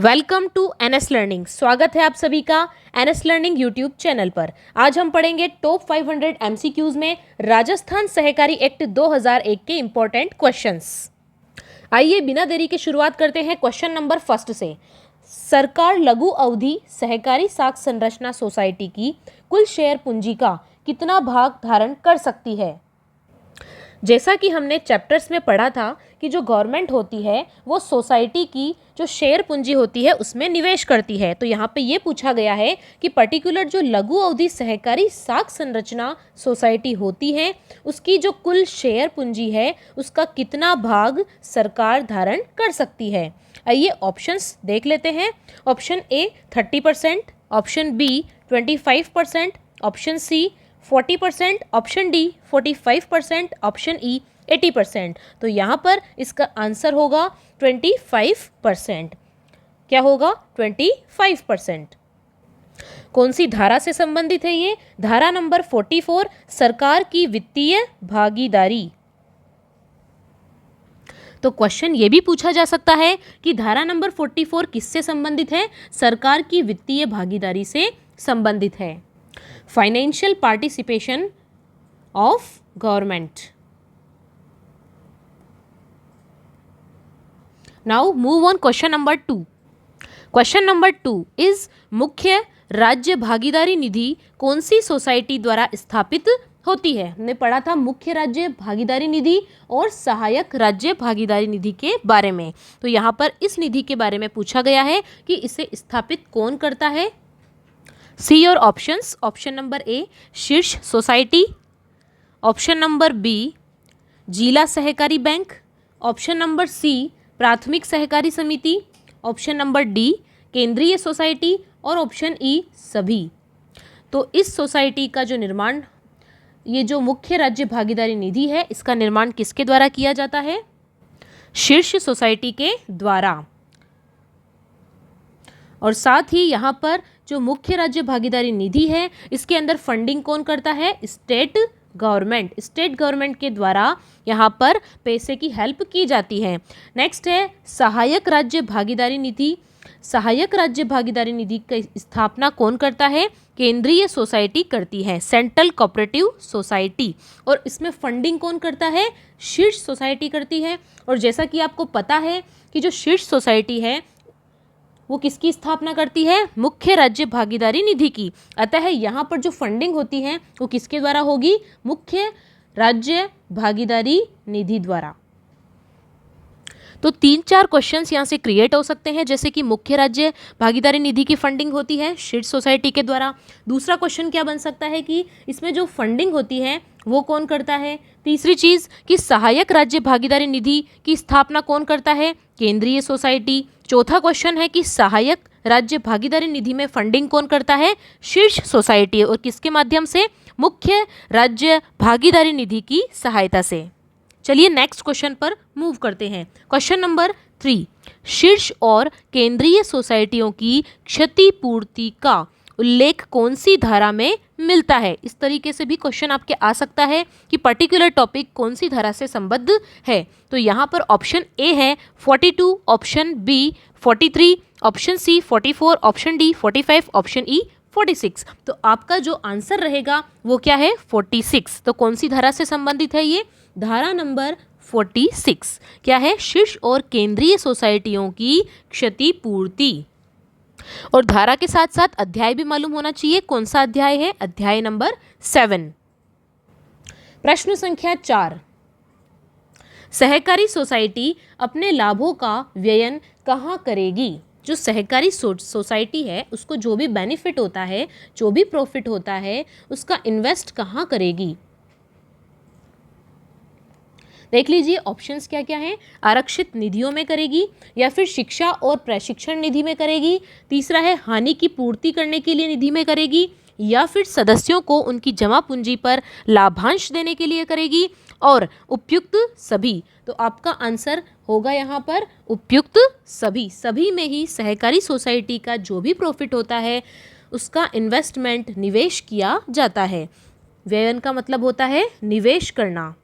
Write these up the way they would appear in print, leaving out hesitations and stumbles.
Welcome to NS learning. स्वागत है आप सभी का एनएस लर्निंग यूट्यूब चैनल पर। आज हम पढ़ेंगे टॉप 500 एमसीक्यूज में राजस्थान सहकारी एक्ट 2001 के इंपॉर्टेंट क्वेश्चंस। आइए बिना देरी के शुरुआत करते हैं क्वेश्चन नंबर फर्स्ट से। सरकार लघु अवधि सहकारी साख संरचना सोसाइटी की कुल शेयर पूंजी का कितना भाग धारण कर सकती है? जैसा कि हमने चैप्टर्स में पढ़ा था कि जो गवर्नमेंट होती है वो सोसाइटी की जो शेयर पूंजी होती है उसमें निवेश करती है। तो यहाँ पे ये पूछा गया है कि पर्टिकुलर जो लघु अवधि सहकारी साख संरचना सोसाइटी होती है उसकी जो कुल शेयर पूंजी है उसका कितना भाग सरकार धारण कर सकती है। आइए ऑप्शंस देख लेते हैं। Option A 30%, option B 25%, option C 40%, option D 45%, option E 80%। तो यहाँ पर इसका आंसर होगा 25%। क्या होगा? 25%। कौन सी धारा से संबंधित है ये? धारा नंबर 44, सरकार की वित्तीय भागीदारी। तो क्वेश्चन ये भी पूछा जा सकता है कि धारा नंबर 44 किससे संबंधित है? सरकार की वित्तीय भागीदारी से संबंधित है। Financial participation of government. Now move on question number 2। Question number 2 is मुख्य राज्य भागीदारी निधि कौन सी सोसाइटी द्वारा स्थापित होती है? हमने पढ़ा था मुख्य राज्य भागीदारी निधि और सहायक राज्य भागीदारी निधि के बारे में। तो यहाँ पर इस निधि के बारे में पूछा गया है कि इसे स्थापित कौन करता है। See your options. Option number ए शीर्ष सोसाइटी, ऑप्शन नंबर बी जिला सहकारी बैंक, ऑप्शन नंबर सी प्राथमिक सहकारी समिति, ऑप्शन नंबर डी केंद्रीय सोसाइटी और ऑप्शन ई सभी। तो इस सोसाइटी का जो निर्माण, ये जो मुख्य राज्य भागीदारी निधि है इसका निर्माण किसके द्वारा किया जाता है? शीर्ष सोसाइटी के द्वारा। और साथ ही यहाँ पर जो मुख्य राज्य भागीदारी निधि है इसके अंदर फंडिंग कौन करता है? State government. स्टेट गवर्नमेंट के द्वारा यहाँ पर पैसे की हेल्प की जाती है। नेक्स्ट है सहायक राज्य भागीदारी निधि। सहायक राज्य भागीदारी निधि की स्थापना कौन करता है? केंद्रीय सोसाइटी करती है, सेंट्रल कोऑपरेटिव सोसाइटी। और इसमें फंडिंग कौन करता है? शीर्ष सोसाइटी करती है। और जैसा कि आपको पता है कि जो शीर्ष सोसाइटी है वो किसकी स्थापना करती है? मुख्य राज्य भागीदारी निधि की। अतः यहाँ पर जो फंडिंग होती है वो किसके द्वारा होगी? मुख्य राज्य भागीदारी निधि द्वारा। तो 3-4 क्वेश्चंस यहाँ से क्रिएट हो सकते हैं, जैसे कि मुख्य राज्य भागीदारी निधि की फंडिंग होती है शीर्ष सोसाइटी के द्वारा। दूसरा क्वेश्चन क्या बन सकता है कि इसमें जो फंडिंग होती है वो कौन करता है? तीसरी चीज़ कि सहायक राज्य भागीदारी निधि की स्थापना कौन करता है? केंद्रीय सोसाइटी। चौथा क्वेश्चन है कि सहायक राज्य भागीदारी निधि में फंडिंग कौन करता है? शीर्ष सोसाइटी। और किसके माध्यम से? मुख्य राज्य भागीदारी निधि की सहायता से। चलिए नेक्स्ट क्वेश्चन पर मूव करते हैं। क्वेश्चन नंबर 3, शीर्ष और केंद्रीय सोसाइटियों की क्षतिपूर्ति का उल्लेख कौन सी धारा में मिलता है? इस तरीके से भी क्वेश्चन आपके आ सकता है कि पर्टिकुलर टॉपिक कौन सी धारा से संबद्ध है। तो यहाँ पर ऑप्शन ए है 42, option B 43, option C 44, option D 45, option E 46। तो आपका जो आंसर रहेगा वो क्या है? 46। तो कौन सी धारा से संबंधित है ये? धारा नंबर 46। क्या है? शीर्ष और केंद्रीय सोसाइटियों की क्षतिपूर्ति। और धारा के साथ साथ अध्याय भी मालूम होना चाहिए। कौन सा अध्याय है? अध्याय नंबर 7। प्रश्न संख्या 4, सहकारी सोसाइटी अपने लाभों का व्ययन कहाँ करेगी? जो सहकारी सोसाइटी है उसको जो भी बेनिफिट होता है, जो भी प्रॉफिट होता है, उसका इन्वेस्ट कहाँ करेगी? देख लीजिए ऑप्शंस क्या क्या हैं। आरक्षित निधियों में करेगी, या फिर शिक्षा और प्रशिक्षण निधि में करेगी, तीसरा है हानि की पूर्ति करने के लिए निधि में करेगी, या फिर सदस्यों को उनकी जमा पूंजी पर लाभांश देने के लिए करेगी, और उपयुक्त सभी। तो आपका आंसर होगा यहाँ पर उपयुक्त सभी। सभी में ही सहकारी सोसाइटी का जो भी प्रॉफिट होता है उसका इन्वेस्टमेंट, निवेश किया जाता है। व्ययन का मतलब होता है निवेश करना।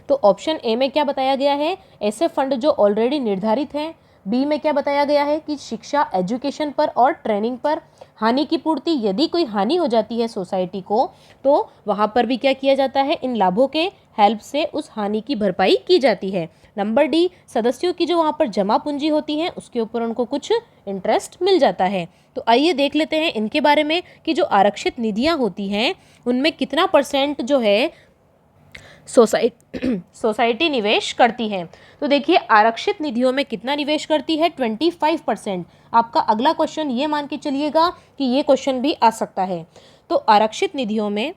तो ऑप्शन ए में क्या बताया गया है? ऐसे फंड जो ऑलरेडी निर्धारित हैं बी में क्या बताया गया है कि शिक्षा, एजुकेशन पर और ट्रेनिंग पर हानि की पूर्ति, यदि कोई हानि हो जाती है सोसाइटी को तो वहाँ पर भी क्या किया जाता है, इन लाभों के हेल्प से उस हानि की भरपाई की जाती है। नंबर डी, सदस्यों की जो वहाँ पर जमा पूंजी होती है उसके ऊपर उनको कुछ इंटरेस्ट मिल जाता है। तो आइए देख लेते हैं इनके बारे में कि जो आरक्षित निधियाँ होती हैं उनमें कितना % जो है सोसाइटी निवेश करती है। तो देखिए आरक्षित निधियों में कितना निवेश करती है, 25%। आपका अगला क्वेश्चन ये मान के चलिएगा कि ये क्वेश्चन भी आ सकता है। तो आरक्षित निधियों में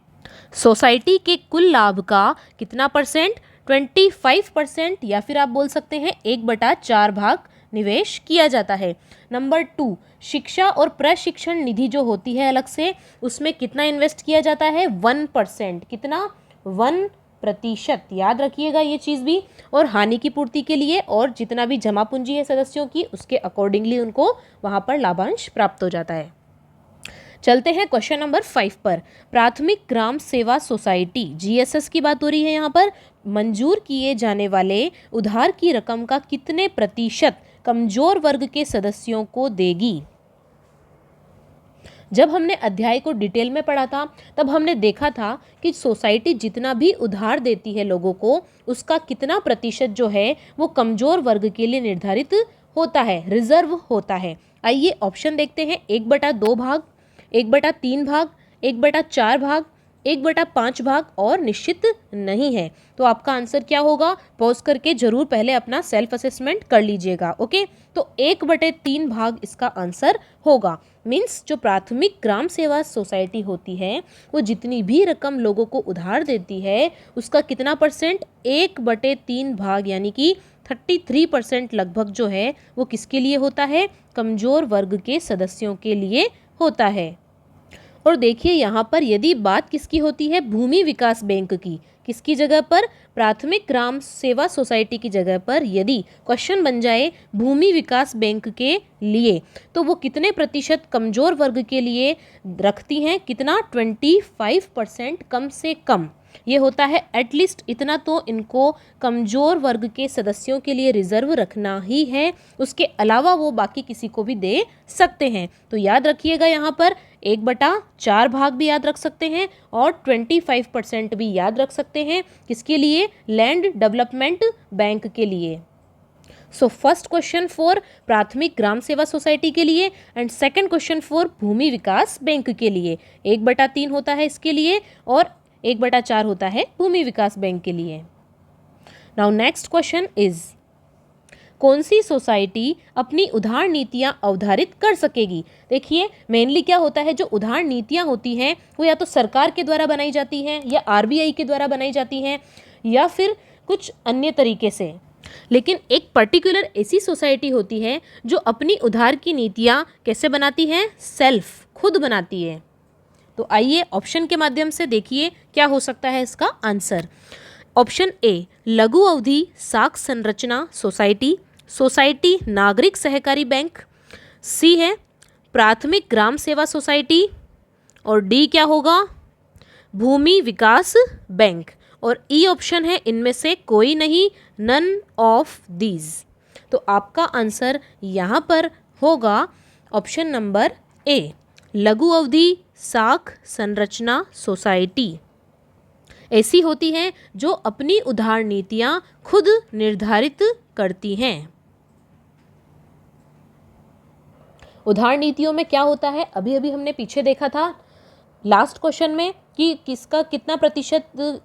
सोसाइटी के कुल लाभ का कितना %, 25%, या फिर आप बोल सकते हैं 1/4 भाग निवेश किया जाता है। नंबर 2, शिक्षा और प्रशिक्षण निधि जो होती है अलग से, उसमें कितना इन्वेस्ट किया जाता है, 1%। कितना, 1%। याद रखिएगा ये चीज़ भी। और हानि की पूर्ति के लिए और जितना भी जमा पूंजी है सदस्यों की उसके अकॉर्डिंगली उनको वहाँ पर लाभांश प्राप्त हो जाता है। चलते हैं क्वेश्चन नंबर 5 पर। प्राथमिक ग्राम सेवा सोसाइटी GSS की बात हो रही है यहाँ पर। मंजूर किए जाने वाले उधार की रकम का कितने % कमजोर वर्ग के सदस्यों को देगी। जब हमने अध्याय को डिटेल में पढ़ा था तब हमने देखा था कि सोसाइटी जितना भी उधार देती है लोगों को उसका कितना % जो है वो कमजोर वर्ग के लिए निर्धारित होता है, रिजर्व होता है। आइए ऑप्शन देखते हैं। 1/2 भाग, 1/3 भाग, 1/4 भाग, 1/5 भाग और निश्चित नहीं है। तो आपका आंसर क्या होगा, पॉज करके जरूर पहले अपना सेल्फ असेसमेंट कर लीजिएगा। ओके, तो 1/3 भाग इसका आंसर होगा। मीन्स जो प्राथमिक ग्राम सेवा सोसाइटी होती है वो जितनी भी रकम लोगों को उधार देती है उसका कितना %, 1/3 भाग यानी कि 33% लगभग जो है वो किसके लिए होता है, कमजोर वर्ग के सदस्यों के लिए होता है। और देखिए यहाँ पर यदि बात किसकी होती है, भूमि विकास बैंक की, किसकी जगह पर, प्राथमिक ग्राम सेवा सोसाइटी की जगह पर यदि क्वेश्चन बन जाए भूमि विकास बैंक के लिए तो वो कितने % कमजोर वर्ग के लिए रखती हैं, कितना, 25% कम से कम। ये होता है एटलीस्ट इतना तो इनको कमजोर वर्ग के सदस्यों के लिए रिजर्व रखना ही है, उसके अलावा वो बाकी किसी को भी दे सकते हैं। तो याद रखिएगा यहाँ पर 1/4 भाग भी याद रख सकते हैं और 25% भी याद रख सकते हैं, किसके लिए, लैंड डेवलपमेंट बैंक के लिए। सो फर्स्ट क्वेश्चन फॉर प्राथमिक ग्राम सेवा सोसाइटी के लिए and second question for Bhoomi Vikas bank के लिए 1/3 होता है इसके लिए और 1/4 होता है भूमि विकास बैंक के लिए। नाउ नेक्स्ट क्वेश्चन इज, कौन सी सोसाइटी अपनी उधार नीतियां अवधारित कर सकेगी। देखिए मेनली क्या होता है, जो उधार नीतियां होती हैं वो या तो सरकार के द्वारा बनाई जाती हैं या RBI के द्वारा बनाई जाती हैं या फिर कुछ अन्य तरीके से, लेकिन एक पर्टिकुलर ऐसी सोसाइटी होती है जो अपनी उधार की नीतियां कैसे बनाती है, सेल्फ, खुद बनाती है। तो आइए ऑप्शन के माध्यम से देखिए क्या हो सकता है इसका आंसर। ऑप्शन ए, लघु अवधि साख संरचना सोसाइटी, सोसाइटी नागरिक सहकारी बैंक। सी है प्राथमिक ग्राम सेवा सोसाइटी और डी क्या होगा, भूमि विकास बैंक। और ई ऑप्शन है इनमें से कोई नहीं, नन ऑफ दीज। तो आपका आंसर यहाँ पर होगा ऑप्शन नंबर ए, लघु अवधि साख संरचना सोसाइटी। ऐसी होती हैं जो अपनी उधार नीतियां खुद निर्धारित करती हैं। उधार नीतियों में क्या होता है, अभी अभी हमने पीछे देखा था लास्ट क्वेश्चन में कि किसका कितना %,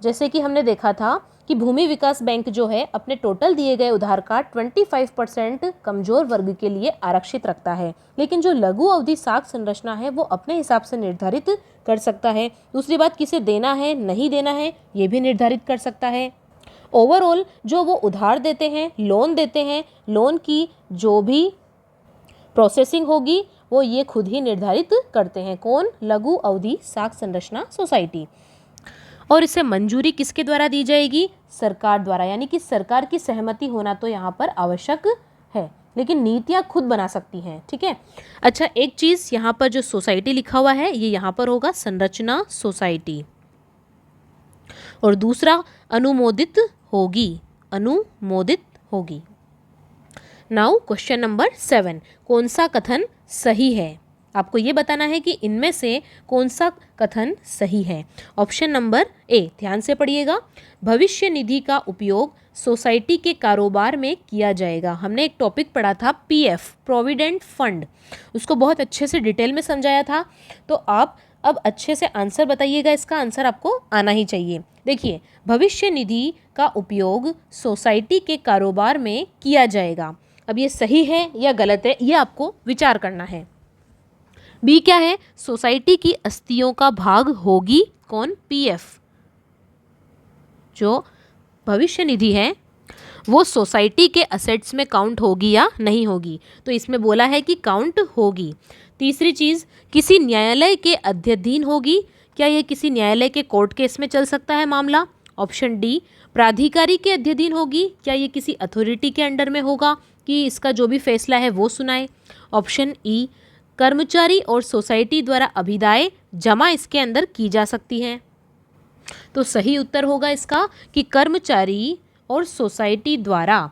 जैसे कि हमने देखा था कि भूमि विकास बैंक जो है अपने टोटल दिए गए उधार का 25% कमजोर वर्ग के लिए आरक्षित रखता है, लेकिन जो लघु अवधि साख संरचना है वो अपने हिसाब से निर्धारित कर सकता है। दूसरी बात, किसे देना है नहीं देना है ये भी निर्धारित कर सकता है। ओवरऑल जो वो उधार देते हैं, लोन देते हैं, लोन की जो भी प्रोसेसिंग होगी वो ये खुद ही निर्धारित करते हैं। कौन, लघु अवधि साख संरचना सोसाइटी। और इसे मंजूरी किसके द्वारा दी जाएगी, सरकार द्वारा, यानी कि सरकार की सहमति होना तो यहाँ पर आवश्यक है, लेकिन नीतियाँ खुद बना सकती हैं। ठीक है, अच्छा एक चीज़ यहाँ पर जो सोसाइटी लिखा हुआ है ये यहाँ पर होगा संरचना सोसाइटी और दूसरा अनुमोदित होगी, अनुमोदित होगी। नाउ क्वेश्चन नंबर 7, कौन सा कथन सही है? आपको ये बताना है कि इनमें से कौन सा कथन सही है। ऑप्शन नंबर ए, ध्यान से पढ़िएगा, भविष्य निधि का उपयोग सोसाइटी के कारोबार में किया जाएगा। हमने एक टॉपिक पढ़ा था पीएफ, प्रोविडेंट फंड, उसको बहुत अच्छे से डिटेल में समझाया था। तो आप अब अच्छे से आंसर बताइएगा, इसका आंसर आपको आना ही चाहिए। देखिए, भविष्य निधि का उपयोग सोसाइटी के कारोबार में किया जाएगा। अब ये सही है या गलत है, ये आपको विचार करना है। बी क्या है? सोसाइटी की आस्तियों का भाग होगी कौन? पीएफ। जो भविष्य निधि है वो सोसाइटी के असेट्स में काउंट होगी या नहीं होगी? तो इसमें बोला है कि काउंट होगी। तीसरी चीज़, किसी न्यायालय के अध्ययन होगी। क्या ये किसी न्यायालय के कोर्ट केस में चल सकता है मामला? ऑप्शन डी, प्राधिकारी के अध्ययन होगी। क्या ये किसी अथॉरिटी के अंडर में होगा कि इसका जो भी फैसला है वो सुनाए? ऑप्शन ई, कर्मचारी और सोसाइटी द्वारा अभिदाय जमा इसके अंदर की जा सकती है। तो सही उत्तर होगा इसका कि कर्मचारी और सोसाइटी द्वारा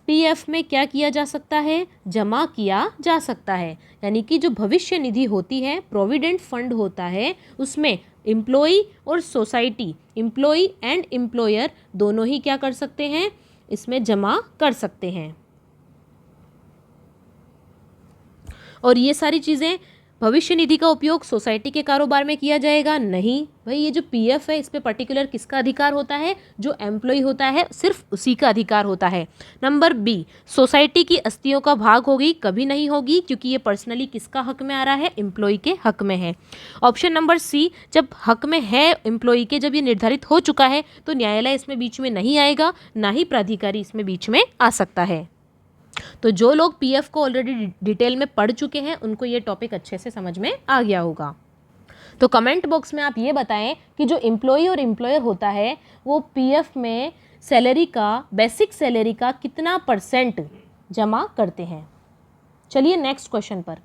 पीएफ में क्या किया जा सकता है? जमा किया जा सकता है। यानी कि जो भविष्य निधि होती है, प्रोविडेंट फंड होता है, उसमें एम्प्लॉई और सोसाइटी, एम्प्लॉई एंड एम्प्लॉयर दोनों ही क्या कर सकते हैं? इसमें जमा कर सकते हैं। और ये सारी चीज़ें, भविष्य निधि का उपयोग सोसाइटी के कारोबार में किया जाएगा, नहीं भाई। ये जो पीएफ है, इस पे पर्टिकुलर किसका अधिकार होता है? जो एम्प्लॉय होता है, सिर्फ उसी का अधिकार होता है। नंबर बी, सोसाइटी की आस्तियों का भाग होगी, कभी नहीं होगी, क्योंकि ये पर्सनली किसका हक में आ रहा है? एम्प्लॉय के हक में है। ऑप्शन नंबर सी, जब हक में है एम्प्लॉय के, जब ये निर्धारित हो चुका है, तो न्यायालय इसमें बीच में नहीं आएगा, ना ही प्राधिकारी इसमें बीच में आ सकता है। तो जो लोग पीएफ को ऑलरेडी डिटेल में पढ़ चुके हैं, उनको ये टॉपिक अच्छे से समझ में आ गया होगा। तो कमेंट बॉक्स में आप ये बताएं कि जो एम्प्लॉय और एम्प्लॉयर होता है, वो पीएफ में सैलरी का, बेसिक सैलरी का कितना % जमा करते हैं। चलिए नेक्स्ट क्वेश्चन पर।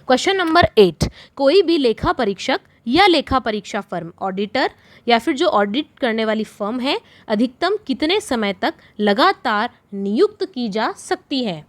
क्वेश्चन नंबर 8, कोई भी लेखा परीक्षक या लेखा परीक्षा फर्म, ऑडिटर या फिर जो ऑडिट करने वाली फर्म है, अधिकतम कितने समय तक लगातार नियुक्त की जा सकती है?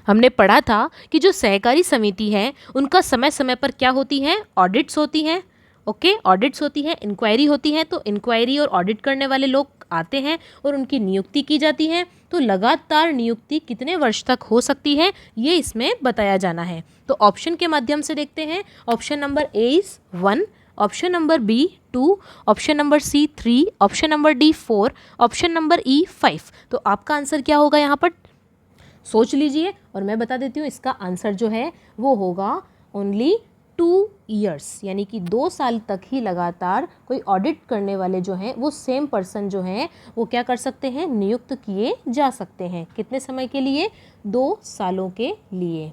हमने पढ़ा था कि जो सहकारी समिति है, उनका समय समय पर क्या होती है? ऑडिट्स होती हैं। ओके, ऑडिट्स होती है, इंक्वायरी होती है। तो इंक्वायरी और ऑडिट करने वाले लोग आते हैं और उनकी नियुक्ति की जाती है। तो लगातार नियुक्ति कितने वर्ष तक हो सकती है, ये इसमें बताया जाना है। तो ऑप्शन के माध्यम से देखते हैं। Option number A is 1, option number B 2, option number C 3, option number D 4, option number E 5। तो आपका आंसर क्या होगा यहाँ पर? सोच लीजिए और मैं बता देती हूँ। इसका आंसर जो है वो होगा ओनली 2 ईयर्स, यानी कि 2 साल तक ही लगातार कोई ऑडिट करने वाले जो हैं, वो सेम पर्सन जो हैं, वो क्या कर सकते हैं? नियुक्त किए जा सकते हैं। कितने समय के लिए? 2 सालों के लिए।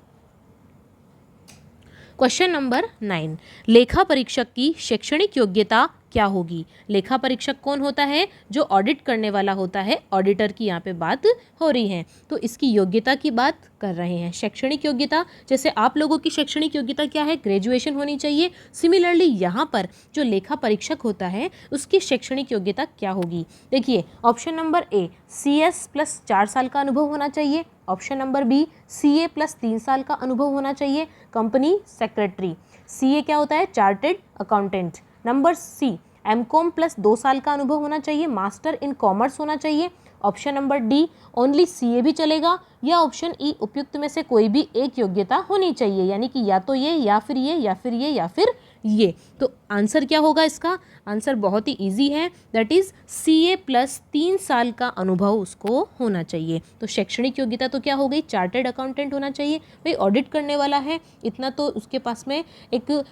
क्वेश्चन नंबर 9, लेखा परीक्षक की शैक्षणिक योग्यता क्या होगी? लेखा परीक्षक कौन होता है? जो ऑडिट करने वाला होता है, ऑडिटर की यहाँ पे बात हो रही है। तो इसकी योग्यता की बात कर रहे हैं। शैक्षणिक योग्यता, जैसे आप लोगों की शैक्षणिक योग्यता क्या है? ग्रेजुएशन होनी चाहिए। सिमिलरली यहाँ पर जो लेखा परीक्षक होता है, उसकी शैक्षणिक योग्यता क्या होगी? देखिए, ऑप्शन नंबर ए, CS + 4 साल का अनुभव होना चाहिए। ऑप्शन नंबर बी, CA + 3 साल का अनुभव होना चाहिए। कंपनी सेक्रेटरी, CA क्या होता है? Chartered accountant. Number C, MCOM + 2 साल का अनुभव होना चाहिए। मास्टर इन कॉमर्स होना चाहिए। Option number D, only CA भी चलेगा, या ऑप्शन ई, उपयुक्त में से कोई भी एक योग्यता होनी चाहिए, यानी कि या तो ये, या फिर ये, या फिर ये, या फिर ये। तो आंसर क्या होगा इसका? आंसर बहुत ही इजी है, दैट इज CA + 3 साल का अनुभव उसको होना चाहिए। तो शैक्षणिक योग्यता तो क्या हो गई? चार्टर्ड अकाउंटेंट होना चाहिए। भाई ऑडिट करने वाला है, इतना तो उसके पास में एक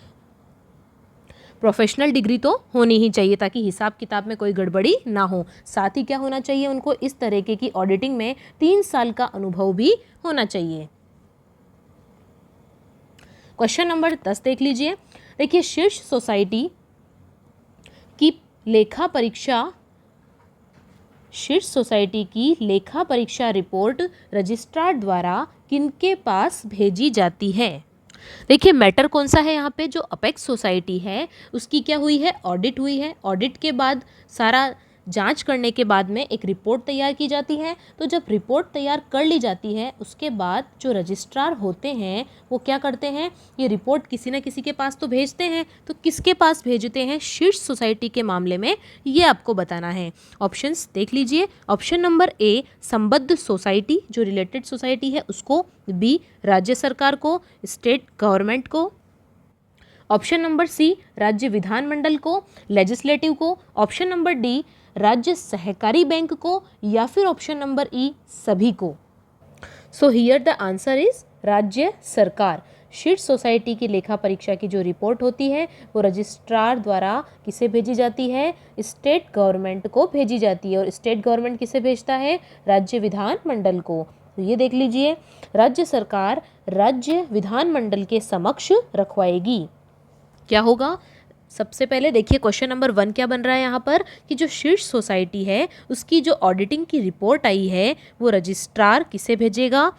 प्रोफेशनल डिग्री तो होनी ही चाहिए, ताकि हिसाब किताब में कोई गड़बड़ी ना हो। साथ ही क्या होना चाहिए? उनको इस तरीके की ऑडिटिंग में 3 साल का अनुभव भी होना चाहिए। क्वेश्चन नंबर 10 देख लीजिए। देखिए, शीर्ष सोसाइटी की लेखा परीक्षा रिपोर्ट रजिस्ट्रार द्वारा किनके पास भेजी जाती है? देखिए, मैटर कौन सा है यहाँ पे? जो अपेक्स सोसाइटी है, उसकी क्या हुई है? ऑडिट हुई है। ऑडिट के बाद सारा जांच करने के बाद में एक रिपोर्ट तैयार की जाती है। तो जब रिपोर्ट तैयार कर ली जाती है उसके बाद जो रजिस्ट्रार होते हैं वो क्या करते हैं, ये रिपोर्ट किसी न किसी के पास तो भेजते हैं। तो किसके पास भेजते हैं? शीर्ष सोसाइटी के मामले में ये आपको बताना है। ऑप्शंस देख लीजिए। ऑप्शन नंबर ए संबद्ध सोसाइटी, जो रिलेटेड सोसाइटी है उसको। बी राज्य सरकार को, स्टेट गवर्नमेंट को। ऑप्शन नंबर सी राज्य विधानमंडल को, लेजिस्लेटिव को। ऑप्शन नंबर डी राज्य सहकारी बैंक को, या फिर ऑप्शन नंबर ई सभी को। So here the answer is राज्य सरकार। शीर्ष सोसाइटी की लेखा परीक्षा की जो रिपोर्ट होती है वो रजिस्ट्रार द्वारा किसे भेजी जाती है? स्टेट गवर्नमेंट को भेजी जाती है। और स्टेट गवर्नमेंट किसे भेजता है? राज्य विधानमंडल को। तो ये देख लीजिए, राज्य सरकार राज्य विधानमंडल के समक्ष रखवाएगी। क्या होगा? सबसे पहले देखिए क्वेश्चन नंबर 1 क्या बन रहा है यहाँ पर कि जो शीर्ष सोसाइटी है उसकी जो ऑडिटिंग की रिपोर्ट आई है वो रजिस्ट्रार किसे भेजेगा?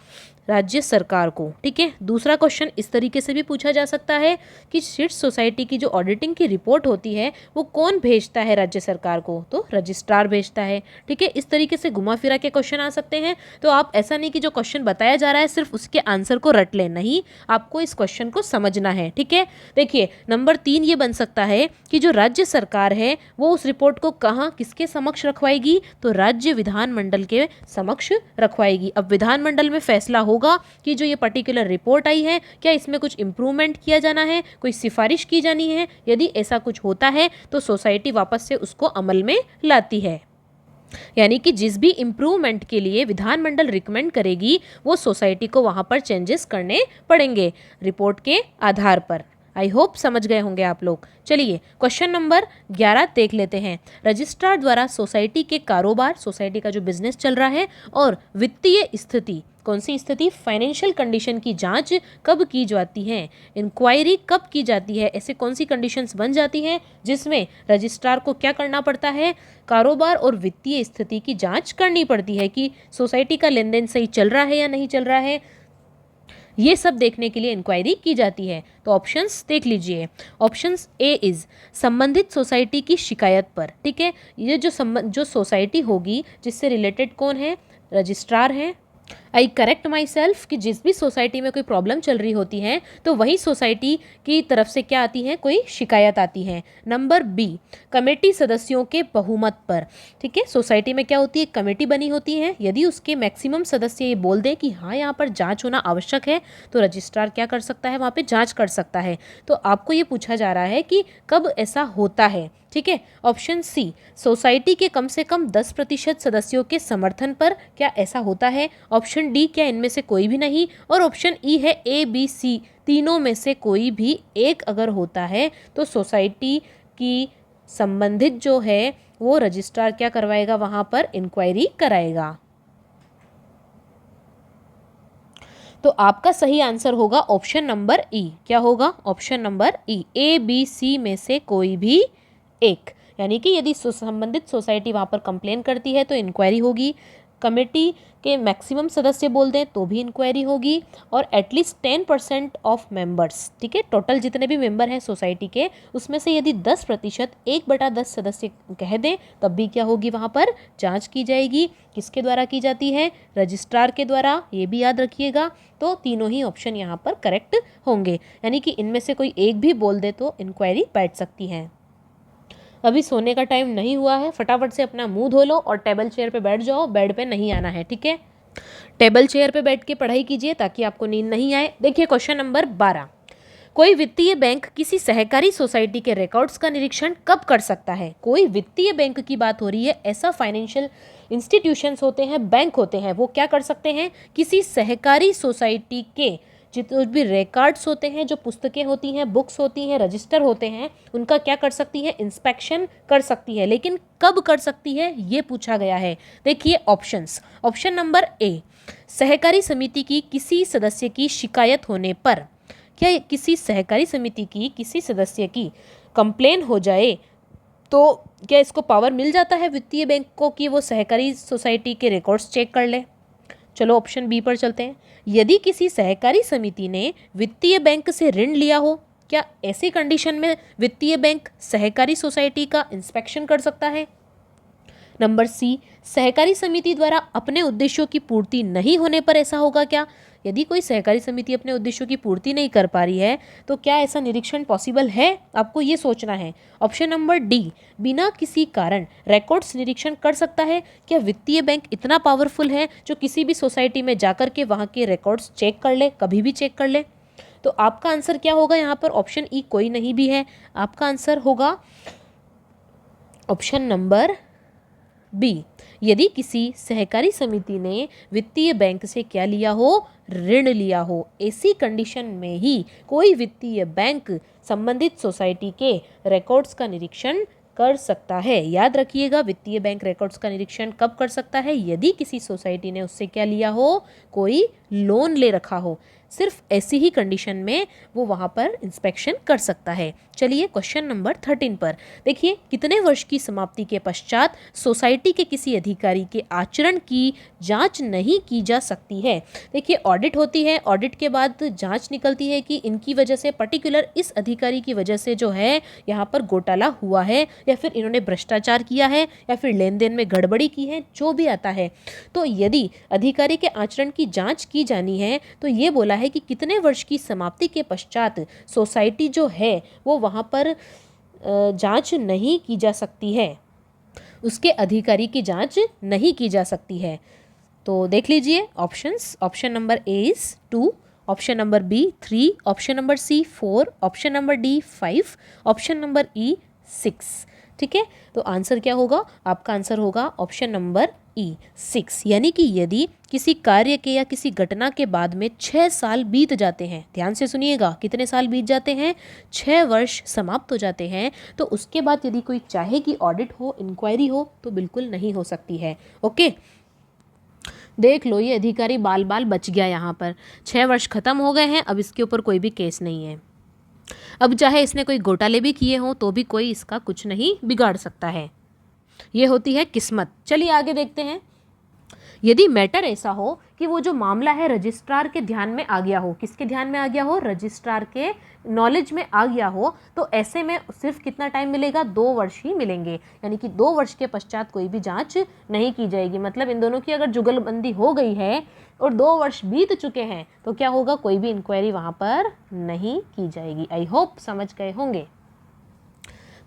राज्य सरकार को। ठीक है। दूसरा क्वेश्चन इस तरीके से भी पूछा जा सकता है कि शीर्ष सोसाइटी की जो ऑडिटिंग की रिपोर्ट होती है वो कौन भेजता है राज्य सरकार को? तो रजिस्ट्रार भेजता है। ठीक है। इस तरीके से घुमा फिरा के क्वेश्चन आ सकते हैं। तो आप ऐसा नहीं कि जो क्वेश्चन बताया जा रहा है सिर्फ उसके आंसर को रट लें, नहीं, आपको इस क्वेश्चन को समझना है। ठीक है। देखिए नंबर 3 ये बन सकता है कि जो राज्य सरकार है वो उस रिपोर्ट को कहाँ किसके समक्ष रखवाएगी? तो राज्य विधानमंडल के समक्ष रखवाएगी। अब विधानमंडल में फैसला होगा कि जो ये पर्टिकुलर रिपोर्ट आई है क्या इसमें कुछ इंप्रूवमेंट किया जाना है, कोई सिफारिश की जानी है। यदि ऐसा कुछ होता है तो सोसाइटी वापस से उसको अमल में लाती है। यानी कि जिस भी इम्प्रूवमेंट के लिए विधानमंडल रिकमेंड करेगी वो सोसाइटी को वहां पर चेंजेस करने पड़ेंगे रिपोर्ट के आधार पर। आई होप समझ गए होंगे आप लोग। चलिए क्वेश्चन नंबर 11 देख लेते हैं। रजिस्ट्रार द्वारा सोसाइटी के कारोबार, सोसाइटी का जो बिजनेस चल रहा है, और वित्तीय स्थिति, कौन सी स्थिति? फाइनेंशियल कंडीशन की जांच कब की जाती है? इंक्वायरी कब की जाती है? ऐसे कौन सी कंडीशंस बन जाती हैं जिसमें रजिस्ट्रार को क्या करना पड़ता है? कारोबार और वित्तीय स्थिति की जांच करनी पड़ती है कि सोसाइटी का लेन देन सही चल रहा है या नहीं चल रहा है। ये सब देखने के लिए इंक्वायरी की जाती है। तो ऑप्शंस देख लीजिए। ऑप्शंस ए इज संबंधित सोसाइटी की शिकायत पर। ठीक है। ये जो सोसाइटी होगी जिससे रिलेटेड कौन है? रजिस्ट्रार है। आई करेक्ट माई सेल्फ कि जिस भी सोसाइटी में कोई प्रॉब्लम चल रही होती है तो वही सोसाइटी की तरफ से क्या आती है? कोई शिकायत आती है। नंबर बी कमेटी सदस्यों के बहुमत पर। ठीक है। सोसाइटी में क्या होती है? कमेटी बनी होती है। यदि उसके मैक्सिमम सदस्य ये बोल दें कि हाँ यहाँ पर जांच होना आवश्यक है तो रजिस्ट्रार क्या कर सकता है? वहाँ पे जांच कर सकता है। तो आपको ये पूछा जा रहा है कि कब ऐसा होता है। ठीक है। ऑप्शन सी सोसाइटी के कम से कम 10% सदस्यों के समर्थन पर, क्या ऐसा होता है? ऑप्शन डी क्या इनमें से कोई भी नहीं? और ऑप्शन ई है ए बी सी, तीनों में से कोई भी एक अगर होता है तो सोसाइटी की संबंधित जो है वो रजिस्ट्रार क्या करवाएगा? वहां पर इंक्वायरी कराएगा। तो आपका सही आंसर होगा ऑप्शन नंबर ई। क्या होगा? Option number E, A B C में से कोई भी एक। यानी कि यदि संबंधित सोसाइटी वहां पर कंप्लेन करती है तो इंक्वायरी होगी, कमेटी के मैक्सिमम सदस्य बोल दें तो भी इंक्वायरी होगी, और एटलीस्ट 10% ऑफ मेंबर्स। ठीक है। टोटल जितने भी मेंबर हैं सोसाइटी के उसमें से यदि 10%, 1/10 सदस्य कह दें तब भी क्या होगी? वहाँ पर जांच की जाएगी। किसके द्वारा की जाती है? रजिस्ट्रार के द्वारा। ये भी याद रखिएगा। तो तीनों ही ऑप्शन यहाँ पर करेक्ट होंगे। यानी कि इनमें से कोई एक भी बोल दे तो इंक्वायरी बैठ सकती है। अभी सोने का टाइम नहीं हुआ है, फटाफट से अपना मुंह धो लो और टेबल चेयर पे बैठ जाओ, बेड पे नहीं आना है। ठीक है। टेबल चेयर पे बैठ के पढ़ाई कीजिए ताकि आपको नींद नहीं आए। देखिए क्वेश्चन नंबर 12, कोई वित्तीय बैंक किसी सहकारी सोसाइटी के रिकॉर्ड्स का निरीक्षण कब कर सकता है? कोई वित्तीय बैंक की बात हो रही है। ऐसा फाइनेंशियल इंस्टीट्यूशंस होते हैं, बैंक होते हैं, वो क्या कर सकते हैं? किसी सहकारी सोसाइटी के जितने भी रिकॉर्ड्स होते हैं, जो पुस्तकें होती हैं, बुक्स होती हैं, रजिस्टर होते हैं, उनका क्या कर सकती है? इंस्पेक्शन कर सकती है। लेकिन कब कर सकती है ये पूछा गया है। देखिए ऑप्शंस। ऑप्शन नंबर ए सहकारी समिति की किसी सदस्य की शिकायत होने पर। क्या किसी सहकारी समिति की किसी सदस्य की कंप्लेन हो जाए तो क्या इसको पावर मिल जाता है वित्तीय बैंक को कि वो सहकारी सोसाइटी के रिकॉर्ड्स चेक कर ले? चलो ऑप्शन बी पर चलते हैं। यदि किसी सहकारी समिति ने वित्तीय बैंक से ऋण लिया हो, क्या ऐसी कंडीशन में वित्तीय बैंक सहकारी सोसाइटी का इंस्पेक्शन कर सकता है? नंबर सी, सहकारी समिति द्वारा अपने उद्देश्यों की पूर्ति नहीं होने पर ऐसा होगा क्या? यदि कोई सहकारी समिति अपने उद्देश्यों की पूर्ति नहीं कर पा रही है तो क्या ऐसा निरीक्षण पॉसिबल है? आपको ये सोचना है। ऑप्शन नंबर डी, बिना किसी कारण रिकॉर्ड्स निरीक्षण कर सकता है। क्या वित्तीय बैंक इतना पावरफुल है जो किसी भी सोसाइटी में जाकर के वहाँ के रिकॉर्ड्स चेक कर ले, कभी भी चेक कर ले? तो आपका आंसर क्या होगा यहाँ पर? ऑप्शन ई कोई नहीं भी है। आपका आंसर होगा ऑप्शन नंबर बी, यदि किसी सहकारी समिति ने वित्तीय बैंक से क्या लिया हो? ऋण लिया हो। ऐसी कंडीशन में ही कोई वित्तीय बैंक संबंधित सोसाइटी के रिकॉर्ड्स का निरीक्षण कर सकता है। याद रखिएगा, वित्तीय बैंक रिकॉर्ड्स का निरीक्षण कब कर सकता है? यदि किसी सोसाइटी ने उससे क्या लिया हो? कोई लोन ले रखा हो। सिर्फ ऐसी ही कंडीशन में वो वहाँ पर इंस्पेक्शन कर सकता है। चलिए क्वेश्चन नंबर 13 पर देखिए, कितने वर्ष की समाप्ति के पश्चात सोसाइटी के किसी अधिकारी के आचरण की जांच नहीं की जा सकती है? देखिए, ऑडिट होती है, ऑडिट के बाद जांच निकलती है कि इनकी वजह से, पर्टिकुलर इस अधिकारी की वजह से जो है यहाँ पर घोटाला हुआ है, या फिर इन्होंने भ्रष्टाचार किया है, या फिर लेन देन में गड़बड़ी की है, जो भी आता है। तो यदि अधिकारी के आचरण की जांच की जानी है तो ये बोला है कि कितने वर्ष की समाप्ति के पश्चात सोसाइटी जो है वो वहाँ पर जांच नहीं की जा सकती है, उसके अधिकारी की जांच नहीं की जा सकती है। तो देख लीजिए options. Option number A is 2, option number B 3, option number C 4, option number D 5, option number E 6। ठीक है, तो आंसर क्या होगा? आपका आंसर होगा ऑप्शन नंबर ई 6, यानी कि यदि किसी कार्य के या किसी घटना के बाद में 6 साल बीत जाते हैं, ध्यान से सुनिएगा, कितने साल बीत जाते हैं? 6 वर्ष समाप्त हो जाते हैं, तो उसके बाद यदि कोई चाहे कि ऑडिट हो, इंक्वायरी हो, तो बिल्कुल नहीं हो सकती है। ओके, देख लो, ये अधिकारी बाल बाल बच गया। यहाँ पर 6 वर्ष खत्म हो गए हैं, अब इसके ऊपर कोई भी केस नहीं है। अब चाहे इसने कोई घोटाले भी किए हों तो भी कोई इसका कुछ नहीं बिगाड़ सकता है। ये होती है किस्मत। चलिए आगे देखते हैं। यदि मैटर ऐसा हो कि वो जो मामला है रजिस्ट्रार के ध्यान में आ गया हो, किसके ध्यान में आ गया हो? रजिस्ट्रार के नॉलेज में आ गया हो, तो ऐसे में सिर्फ कितना टाइम मिलेगा? 2 वर्ष ही मिलेंगे, यानी कि 2 वर्ष के पश्चात कोई भी जांच नहीं की जाएगी। मतलब इन दोनों की अगर जुगलबंदी हो गई है और 2 वर्ष बीत चुके हैं तो क्या होगा? कोई भी इंक्वायरी वहाँ पर नहीं की जाएगी। आई होप समझ गए होंगे।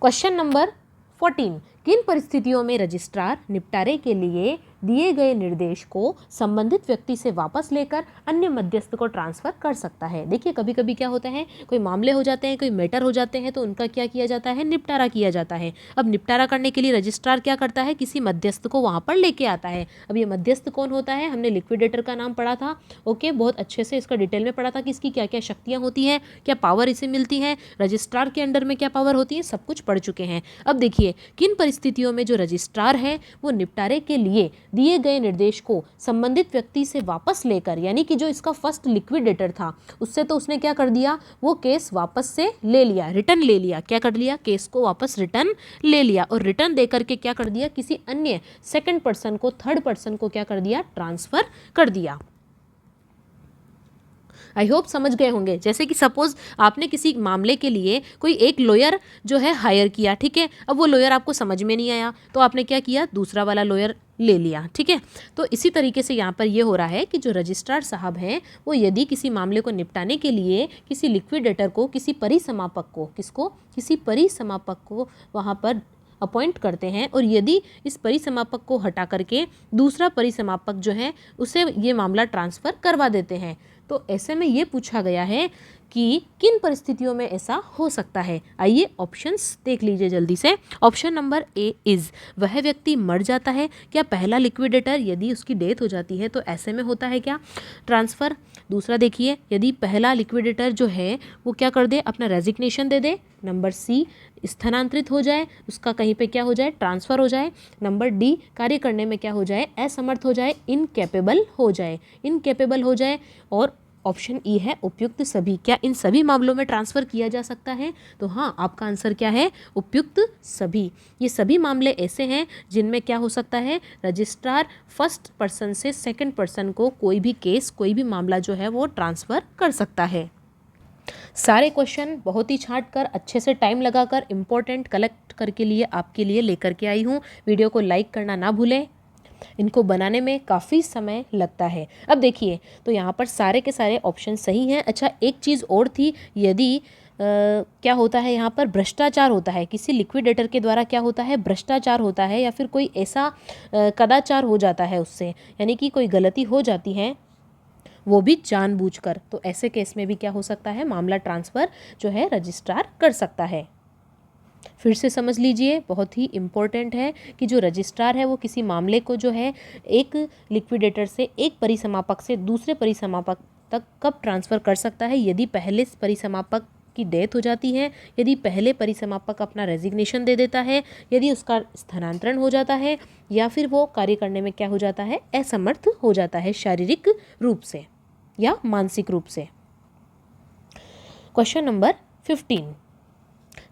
क्वेश्चन नंबर 14, किन परिस्थितियों में रजिस्ट्रार निपटारे के लिए दिए गए निर्देश को संबंधित व्यक्ति से वापस लेकर अन्य मध्यस्थ को ट्रांसफर कर सकता है? देखिए, कभी कभी क्या होता है, कोई मामले हो जाते हैं, कोई मैटर हो जाते हैं, तो उनका क्या किया जाता है? निपटारा किया जाता है। अब निपटारा करने के लिए रजिस्ट्रार क्या करता है? किसी मध्यस्थ को वहाँ पर लेके आता है। अब ये मध्यस्थ कौन होता है? हमने लिक्विडेटर का नाम पढ़ा था। ओके, बहुत अच्छे से इसका डिटेल में पढ़ा था कि इसकी क्या क्या शक्तियाँ होती हैं, क्या पावर इसे मिलती है, रजिस्ट्रार के अंडर में क्या पावर होती है, सब कुछ पढ़ चुके हैं। अब देखिए, किन परिस्थितियों में जो रजिस्ट्रार है वो निपटारे के लिए दिए गए निर्देश को संबंधित व्यक्ति से वापस लेकर, यानी कि जो इसका फर्स्ट लिक्विडेटर था उससे तो उसने क्या कर दिया? वो केस वापस से ले लिया, रिटर्न ले लिया। क्या कर लिया? केस को वापस रिटर्न ले लिया, और रिटर्न दे करके क्या कर दिया? किसी अन्य सेकंड पर्सन को, थर्ड पर्सन को क्या कर दिया? ट्रांसफर कर दिया। आई होप समझ गए होंगे। जैसे कि सपोज आपने किसी मामले के लिए कोई एक लॉयर जो है हायर किया, ठीक है। अब वो लॉयर आपको समझ में नहीं आया तो आपने क्या किया? दूसरा वाला लॉयर ले लिया, ठीक है। तो इसी तरीके से यहाँ पर ये हो रहा है कि जो रजिस्ट्रार साहब हैं वो यदि किसी मामले को निपटाने के लिए किसी लिक्विडेटर को, किसी परिसमापक को, किसको? किसी परिसमापक को वहाँ पर अपॉइंट करते हैं, और यदि इस परिसमापक को हटा करके दूसरा परिसमापक जो है उसे ये मामला ट्रांसफ़र करवा देते हैं, तो ऐसे में ये पूछा गया है कि किन परिस्थितियों में ऐसा हो सकता है। आइए ऑप्शंस देख लीजिए जल्दी से। ऑप्शन नंबर ए इज़, वह व्यक्ति मर जाता है। क्या पहला लिक्विडेटर यदि उसकी डेथ हो जाती है तो ऐसे में होता है क्या? ट्रांसफ़र। दूसरा देखिए, यदि पहला लिक्विडेटर जो है वो क्या कर दे? अपना रेजिग्नेशन दे दे। नंबर सी, स्थानांतरित हो जाए, उसका कहीं पे क्या हो जाए? ट्रांसफ़र हो जाए। नंबर डी, कार्य करने में क्या हो जाए? असमर्थ हो जाए, इनकेपेबल हो जाए, इनकेपेबल हो जाए। और ऑप्शन ई है उपयुक्त सभी। क्या इन सभी मामलों में ट्रांसफ़र किया जा सकता है? तो हाँ, आपका आंसर क्या है? उपयुक्त सभी। ये सभी मामले ऐसे हैं जिनमें क्या हो सकता है? रजिस्ट्रार फर्स्ट पर्सन से सेकंड पर्सन को कोई भी केस, कोई भी मामला जो है वो ट्रांसफ़र कर सकता है। सारे क्वेश्चन बहुत ही छांट कर अच्छे से टाइम लगाकर इम्पोर्टेंट कलेक्ट करके लिए आपके लिए लेकर के आई हूँ। वीडियो को लाइक करना ना भूलें, इनको बनाने में काफ़ी समय लगता है। अब देखिए, तो यहाँ पर सारे के सारे ऑप्शन सही हैं। अच्छा, एक चीज़ और थी, यदि क्या होता है यहाँ पर भ्रष्टाचार होता है, किसी लिक्विडेटर के द्वारा क्या होता है, भ्रष्टाचार होता है या फिर कोई ऐसा कदाचार हो जाता है उससे, यानी कि कोई गलती हो जाती है वो भी जानबूझकर, तो ऐसे केस में भी क्या हो सकता है, मामला ट्रांसफ़र जो है रजिस्ट्रार कर सकता है। फिर से समझ लीजिए, बहुत ही इम्पोर्टेंट है कि जो रजिस्ट्रार है वो किसी मामले को जो है एक लिक्विडेटर से एक परिसमापक से दूसरे परिसमापक तक कब ट्रांसफ़र कर सकता है, यदि पहले परिसमापक की डेथ हो जाती है, यदि पहले परिसमापक अपना रेजिग्नेशन दे देता है, यदि उसका स्थानांतरण हो जाता है, या फिर वो कार्य करने में क्या हो जाता है, असमर्थ हो जाता है शारीरिक रूप से या मानसिक रूप से। क्वेश्चन नंबर 15,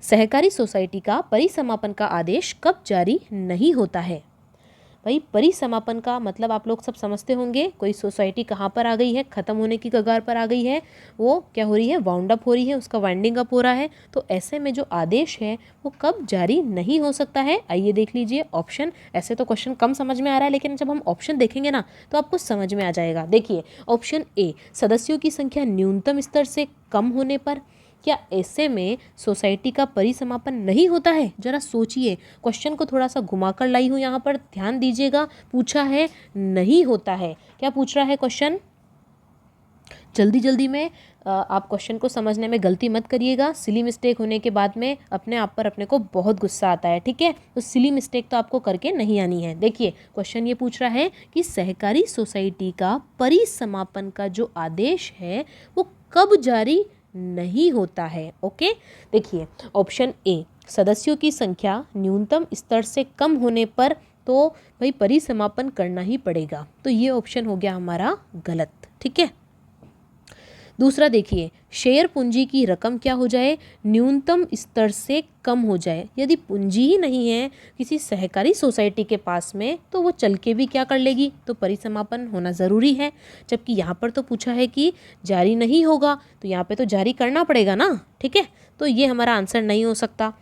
सहकारी सोसाइटी का परिसमापन का आदेश कब जारी नहीं होता है। भाई, परिसमापन का मतलब आप लोग सब समझते होंगे, कोई सोसाइटी कहाँ पर आ गई है, ख़त्म होने की कगार पर आ गई है, वो क्या हो रही है, वाउंड अप हो रही है, उसका वाइंडिंग अप हो रहा है। तो ऐसे में जो आदेश है वो कब जारी नहीं हो सकता है, आइए देख लीजिए ऑप्शन। ऐसे तो क्वेश्चन कम समझ में आ रहा है, लेकिन जब हम ऑप्शन देखेंगे ना तो आपको समझ में आ जाएगा। देखिए, ऑप्शन ए, सदस्यों की संख्या न्यूनतम स्तर से कम होने पर। क्या ऐसे में सोसाइटी का परिसमापन नहीं होता है? जरा सोचिए, क्वेश्चन को थोड़ा सा घुमाकर लाई हूँ यहाँ पर, ध्यान दीजिएगा। पूछा है नहीं होता है, क्या पूछ रहा है क्वेश्चन, जल्दी जल्दी में आप क्वेश्चन को समझने में गलती मत करिएगा। सिली मिस्टेक होने के बाद में अपने आप पर अपने को बहुत गुस्सा आता है, ठीक है, तो सिली मिस्टेक तो आपको करके नहीं आनी है। देखिए, क्वेश्चन ये पूछ रहा है कि सहकारी सोसाइटी का परिसमापन का जो आदेश है वो कब जारी नहीं होता है। ओके, देखिए ऑप्शन ए, सदस्यों की संख्या न्यूनतम स्तर से कम होने पर, तो भाई परिसमापन करना ही पड़ेगा, तो ये ऑप्शन हो गया हमारा गलत, ठीक है। दूसरा देखिए, शेयर पूंजी की रकम क्या हो जाए, न्यूनतम स्तर से कम हो जाए। यदि पूंजी ही नहीं है किसी सहकारी सोसाइटी के पास में, तो वो चल के भी क्या कर लेगी, तो परिसमापन होना ज़रूरी है। जबकि यहाँ पर तो पूछा है कि जारी नहीं होगा, तो यहाँ पे तो जारी करना पड़ेगा ना, ठीक है, तो ये हमारा आंसर नहीं हो सकता।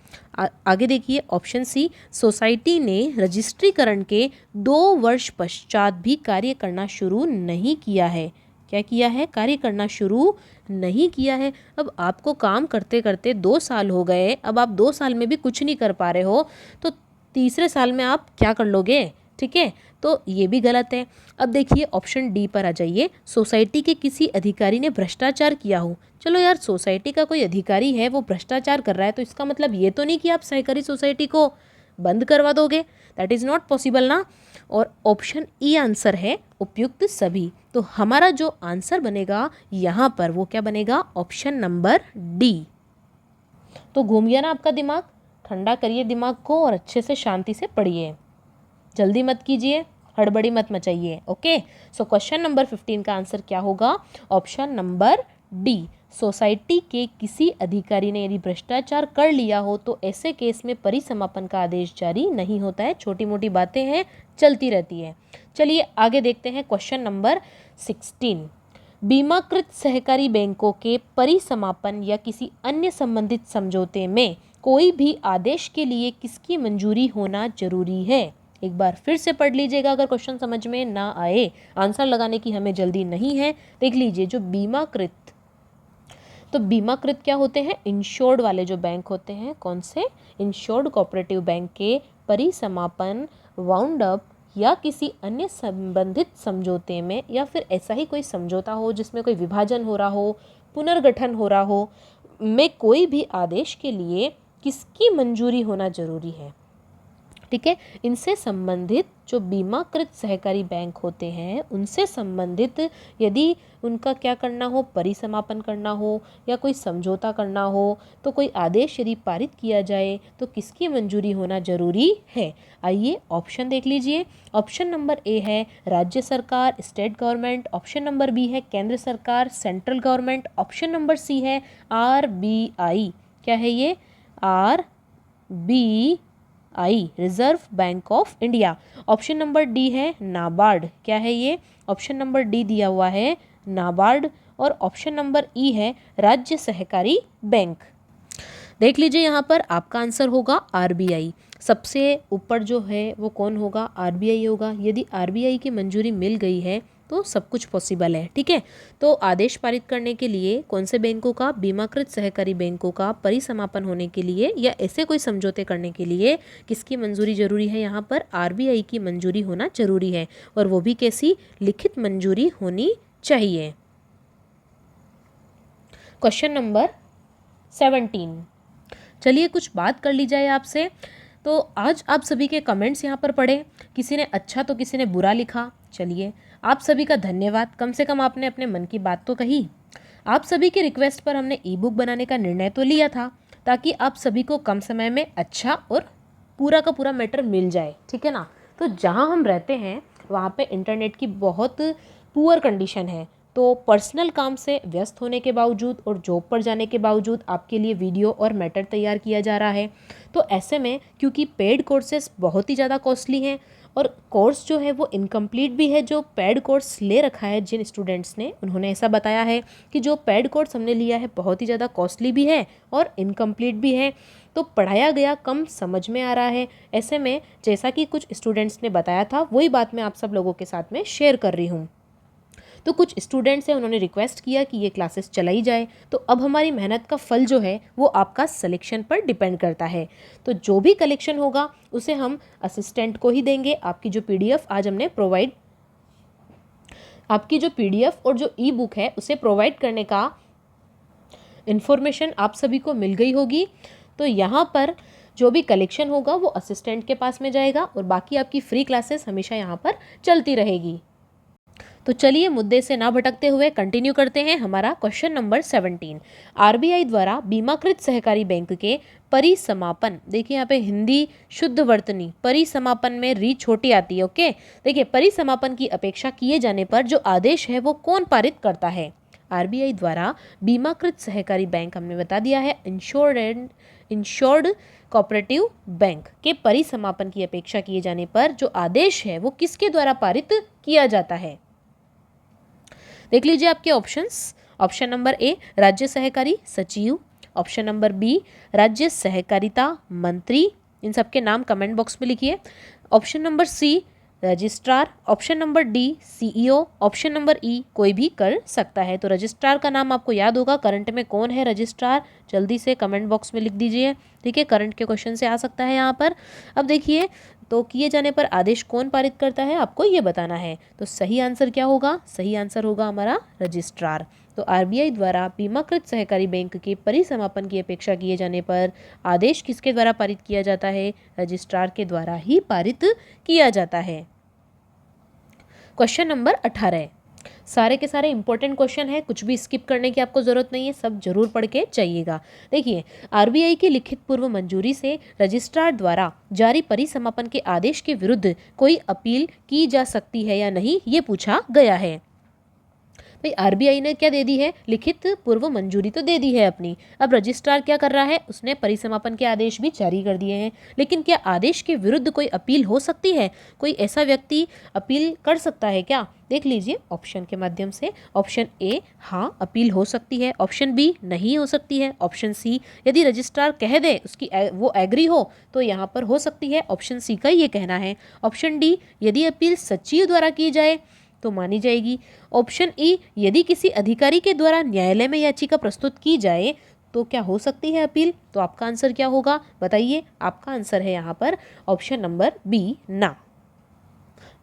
आगे देखिए ऑप्शन सी, सोसाइटी ने रजिस्ट्रीकरण के 2 वर्ष पश्चात भी कार्य करना शुरू नहीं किया है। क्या किया है, कार्य करना शुरू नहीं किया है। अब आपको काम करते करते 2 साल हो गए, अब आप 2 साल में भी कुछ नहीं कर पा रहे हो, तो तीसरे साल में आप क्या कर लोगे, ठीक है, तो ये भी गलत है। अब देखिए ऑप्शन डी पर आ जाइए, सोसाइटी के किसी अधिकारी ने भ्रष्टाचार किया हो। चलो यार, सोसाइटी का कोई अधिकारी है वो भ्रष्टाचार कर रहा है, तो इसका मतलब ये तो नहीं कि आप सहकारी सोसाइटी को बंद करवा दोगे, दैट इज़ नॉट पॉसिबल ना। और ऑप्शन ई आंसर है उपयुक्त सभी, तो हमारा जो आंसर बनेगा यहाँ पर वो क्या बनेगा, ऑप्शन नंबर डी। तो घूम गया ना आपका दिमाग, ठंडा करिए दिमाग को और अच्छे से शांति से पढ़िए, जल्दी मत कीजिए, हड़बड़ी मत मचाइए। ओके, सो क्वेश्चन नंबर 15 का आंसर क्या होगा, ऑप्शन नंबर डी। सोसाइटी के किसी अधिकारी ने यदि भ्रष्टाचार कर लिया हो तो ऐसे केस में परिसमापन का आदेश जारी नहीं होता है। छोटी मोटी बातें हैं, चलती रहती है। चलिए आगे देखते हैं क्वेश्चन नंबर 16, बीमाकृत सहकारी बैंकों के परिसमापन या किसी अन्य संबंधित समझौते में कोई भी आदेश के लिए किसकी मंजूरी होना जरूरी है। एक बार फिर से पढ़ लीजिएगा अगर क्वेश्चन समझ में ना आए, आंसर लगाने की हमें जल्दी नहीं है। देख लीजिए, जो बीमाकृत, तो बीमाकृत क्या होते हैं, इंश्योर्ड वाले जो बैंक होते हैं, कौन से, इंश्योर्ड कोऑपरेटिव बैंक के परिसमापन, वाउंड अप या किसी अन्य संबंधित समझौते में, या फिर ऐसा ही कोई समझौता हो जिसमें कोई विभाजन हो रहा हो, पुनर्गठन हो रहा हो, में कोई भी आदेश के लिए किसकी मंजूरी होना जरूरी है, ठीक है। इनसे संबंधित जो बीमाकृत सहकारी बैंक होते हैं उनसे संबंधित यदि उनका क्या करना हो, परिसमापन करना हो या कोई समझौता करना हो, तो कोई आदेश यदि पारित किया जाए तो किसकी मंजूरी होना जरूरी है। आइए ऑप्शन देख लीजिए। ऑप्शन नंबर ए है राज्य सरकार, state government. Option number B है केंद्र सरकार, central government. Option number C है RBI। क्या है ये, RBI, Reserve Bank of India. Option number D है नाबार्ड। क्या है ये, ऑप्शन नंबर डी दिया हुआ है नाबार्ड। और ऑप्शन नंबर ई है राज्य सहकारी बैंक। देख लीजिए यहाँ पर आपका आंसर होगा आरबीआई। सबसे ऊपर जो है वो कौन होगा, आरबीआई होगा। यदि आरबीआई की मंजूरी मिल गई है तो सब कुछ पॉसिबल है, ठीक है। तो आदेश पारित करने के लिए कौन से बैंकों का, बीमाकृत सहकारी बैंकों का परिसमापन होने के लिए या ऐसे कोई समझौते करने के लिए किसकी मंजूरी जरूरी है, यहाँ पर आरबीआई की मंजूरी होना जरूरी है, और वो भी कैसी, लिखित मंजूरी होनी चाहिए। क्वेश्चन नंबर 17, चलिए कुछ बात कर ली जाए आपसे। तो आज आप सभी के कमेंट्स यहाँ पर पढ़े, किसी ने अच्छा तो किसी ने बुरा लिखा। चलिए आप सभी का धन्यवाद, कम से कम आपने अपने मन की बात तो कही। आप सभी की रिक्वेस्ट पर हमने ई बुक बनाने का निर्णय तो लिया था ताकि आप सभी को कम समय में अच्छा और पूरा का पूरा मैटर मिल जाए, ठीक है ना। तो जहाँ हम रहते हैं वहाँ पे इंटरनेट की बहुत पुअर कंडीशन है, तो पर्सनल काम से व्यस्त होने के बावजूद और जॉब पर जाने के बावजूद आपके लिए वीडियो और मैटर तैयार किया जा रहा है। तो ऐसे में क्योंकि पेड कोर्सेस बहुत ही ज़्यादा कॉस्टली हैं और कोर्स जो है वो इनकम्प्लीट भी है, जो पेड कोर्स ले रखा है जिन स्टूडेंट्स ने, उन्होंने ऐसा बताया है कि जो पेड कोर्स हमने लिया है बहुत ही ज़्यादा कॉस्टली भी है और इनकम्प्लीट भी है, तो पढ़ाया गया कम समझ में आ रहा है। ऐसे में जैसा कि कुछ स्टूडेंट्स ने बताया था वही बात मैं आप सब लोगों के साथ में शेयर कर रही हूँ। तो कुछ स्टूडेंट्स हैं, उन्होंने रिक्वेस्ट किया कि ये क्लासेस चलाई जाए, तो अब हमारी मेहनत का फल जो है वो आपका सिलेक्शन पर डिपेंड करता है। तो जो भी कलेक्शन होगा उसे हम असिस्टेंट को ही देंगे। आपकी जो पीडीएफ आज हमने प्रोवाइड, आपकी जो पीडीएफ और जो ई बुक है उसे प्रोवाइड करने का इन्फॉर्मेशन आप सभी को मिल गई होगी। तो यहाँ पर जो भी कलेक्शन होगा वो असिस्टेंट के पास में जाएगा और बाकी आपकी फ्री क्लासेस हमेशा यहाँ पर चलती रहेगी। तो चलिए मुद्दे से ना भटकते हुए कंटिन्यू करते हैं हमारा क्वेश्चन नंबर 17। आरबीआई द्वारा बीमाकृत सहकारी बैंक के परिसमापन, देखिए यहाँ पे हिंदी शुद्ध वर्तनी, परिसमापन में री छोटी आती है, ओके। देखिए परिसमापन की अपेक्षा किए जाने पर जो आदेश है वो कौन पारित करता है। आरबीआई द्वारा बीमाकृत सहकारी बैंक, हमने बता दिया है इंश्योर्ड कोऑपरेटिव बैंक के परिसमापन की अपेक्षा किए जाने पर जो आदेश है वो किसके द्वारा पारित किया जाता है। देख लीजिए आपके ऑप्शंस। ऑप्शन नंबर ए राज्य सहकारी सचिव, ऑप्शन नंबर बी राज्य सहकारिता मंत्री, इन सबके नाम कमेंट बॉक्स में लिखिए। Option number C registrar, option number D CEO, option number E कोई भी कर सकता है। तो रजिस्ट्रार का नाम आपको याद होगा, करंट में कौन है रजिस्ट्रार, जल्दी से कमेंट बॉक्स में लिख दीजिए, ठीक है। करंट के क्वेश्चन से आ सकता है यहाँ पर। अब देखिए तो किए जाने पर आदेश कौन पारित करता है आपको ये बताना है। तो सही आंसर क्या होगा, सही आंसर होगा हमारा रजिस्ट्रार। तो आरबीआई द्वारा बीमाकृत सहकारी बैंक के परिसमापन की अपेक्षा किए जाने पर आदेश किसके द्वारा पारित किया जाता है, रजिस्ट्रार के द्वारा ही पारित किया जाता है। क्वेश्चन नंबर 18, सारे के सारे इंपॉर्टेंट क्वेश्चन है, कुछ भी स्किप करने की आपको जरूरत नहीं है, सब जरूर पढ़ के जाइएगा। देखिए आरबीआई की लिखित पूर्व मंजूरी से रजिस्ट्रार द्वारा जारी परिसमापन के आदेश के विरुद्ध कोई अपील की जा सकती है या नहीं, ये पूछा गया है। भाई आरबीआई ने क्या दे दी है, लिखित पूर्व मंजूरी तो दे दी है अपनी। अब रजिस्ट्रार क्या कर रहा है, उसने परिसमापन के आदेश भी जारी कर दिए हैं, लेकिन क्या आदेश के विरुद्ध कोई अपील हो सकती है, कोई ऐसा व्यक्ति अपील कर सकता है क्या। देख लीजिए ऑप्शन के माध्यम से। ऑप्शन ए हाँ अपील हो सकती है, ऑप्शन बी नहीं हो सकती है, ऑप्शन सी यदि रजिस्ट्रार कह दे उसकी वो एग्री हो तो यहाँ पर हो सकती है, ऑप्शन सी का ये कहना है। ऑप्शन डी यदि अपील सचिव द्वारा की जाए तो मानी जाएगी। ऑप्शन ई यदि किसी अधिकारी के द्वारा न्यायालय में याचिका प्रस्तुत की जाए तो क्या हो सकती है अपील। तो आपका आंसर क्या होगा बताइए, आपका आंसर है यहाँ पर ऑप्शन नंबर बी ना।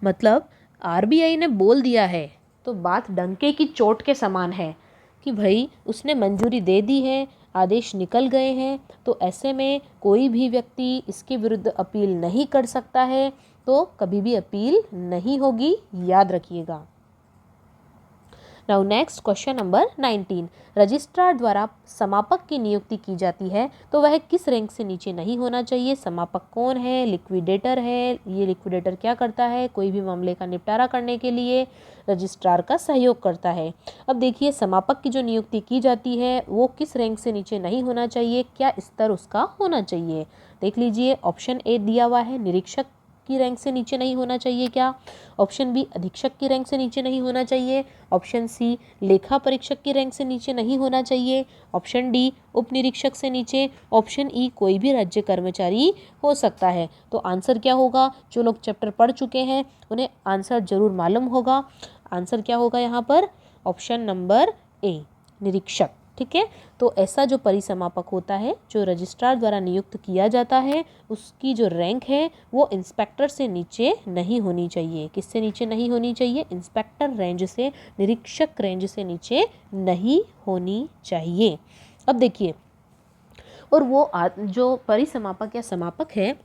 मतलब आरबीआई ने बोल दिया है तो बात डंके की चोट के समान है कि भाई उसने मंजूरी दे दी है, आदेश निकल गए हैं, तो ऐसे में कोई भी व्यक्ति इसके विरुद्ध अपील नहीं कर सकता है, तो कभी भी अपील नहीं होगी, याद रखिएगा। Now next question number 19, registrar द्वारा समापक की नियुक्ति की जाती है तो वह किस रैंक से नीचे नहीं होना चाहिए। समापक कौन है, लिक्विडेटर है। ये लिक्विडेटर क्या करता है, कोई भी मामले का निपटारा करने के लिए रजिस्ट्रार का सहयोग करता है। अब देखिए समापक की जो नियुक्ति की जाती है वो किस रैंक से नीचे नहीं होना चाहिए, क्या स्तर उसका होना चाहिए। देख लीजिए ऑप्शन ए दिया हुआ है निरीक्षक की रैंक से नीचे नहीं होना चाहिए क्या? ऑप्शन बी अधीक्षक की रैंक से नीचे नहीं होना चाहिए। ऑप्शन सी लेखा परीक्षक की रैंक से नीचे नहीं होना चाहिए। ऑप्शन डी उप निरीक्षक से नीचे। ऑप्शन ई कोई भी राज्य कर्मचारी हो सकता है। तो आंसर क्या होगा? जो लोग चैप्टर पढ़ चुके हैं उन्हें आंसर जरूर मालूम होगा। आंसर क्या होगा यहाँ पर? ऑप्शन नंबर ए, निरीक्षक। ठीक है, तो ऐसा जो परिसमापक होता है जो रजिस्ट्रार द्वारा नियुक्त किया जाता है, उसकी जो रैंक है वो इंस्पेक्टर से नीचे नहीं होनी चाहिए। किससे नीचे नहीं होनी चाहिए? इंस्पेक्टर रेंज से, निरीक्षक रेंज से नीचे नहीं होनी चाहिए। अब देखिए, और वो जो परिसमापक या समापक है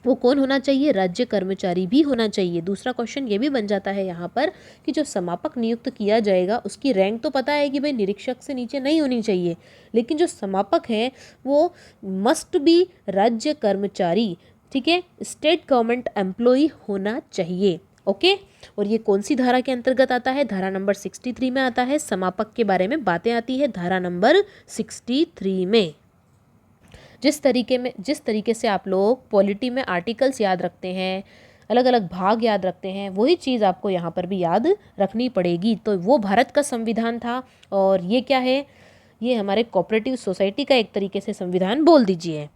वो कौन होना चाहिए? राज्य कर्मचारी भी होना चाहिए। दूसरा क्वेश्चन ये भी बन जाता है यहाँ पर कि जो समापक नियुक्त किया जाएगा उसकी रैंक तो पता है कि भाई निरीक्षक से नीचे नहीं होनी चाहिए, लेकिन जो समापक है वो मस्ट बी राज्य कर्मचारी, ठीक है, स्टेट गवर्नमेंट एम्प्लॉय होना चाहिए। ओके, और ये कौन सी धारा के अंतर्गत आता है? धारा नंबर 63 में आता है। समापक के बारे में बातें आती है धारा नंबर 63 में। जिस तरीके से आप लोग पॉलिटी में आर्टिकल्स याद रखते हैं, अलग अलग भाग याद रखते हैं, वही चीज़ आपको यहाँ पर भी याद रखनी पड़ेगी। तो वो भारत का संविधान था, और ये क्या है? ये हमारे कोऑपरेटिव सोसाइटी का एक तरीके से संविधान बोल दीजिए।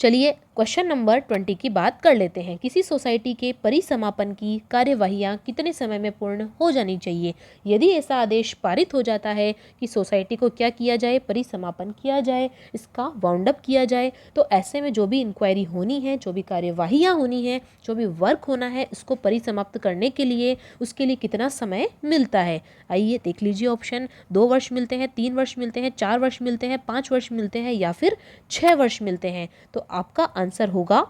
चलिए क्वेश्चन नंबर 20 की बात कर लेते हैं। किसी सोसाइटी के परिसमापन की कार्यवाहियाँ कितने समय में पूर्ण हो जानी चाहिए? यदि ऐसा आदेश पारित हो जाता है कि सोसाइटी को क्या किया जाए? परिसमापन किया जाए, इसका वाउंड अप किया जाए, तो ऐसे में जो भी इंक्वायरी होनी है, जो भी कार्यवाहियाँ होनी है, जो भी वर्क होना है, इसको परिसमाप्त करने के लिए उसके लिए कितना समय मिलता है? आइए देख लीजिए ऑप्शन। 2 वर्ष मिलते हैं, 3 वर्ष मिलते हैं, 4 वर्ष मिलते हैं, 5 वर्ष मिलते हैं, या फिर 6 वर्ष मिलते हैं। तो आपका आंसर होगा,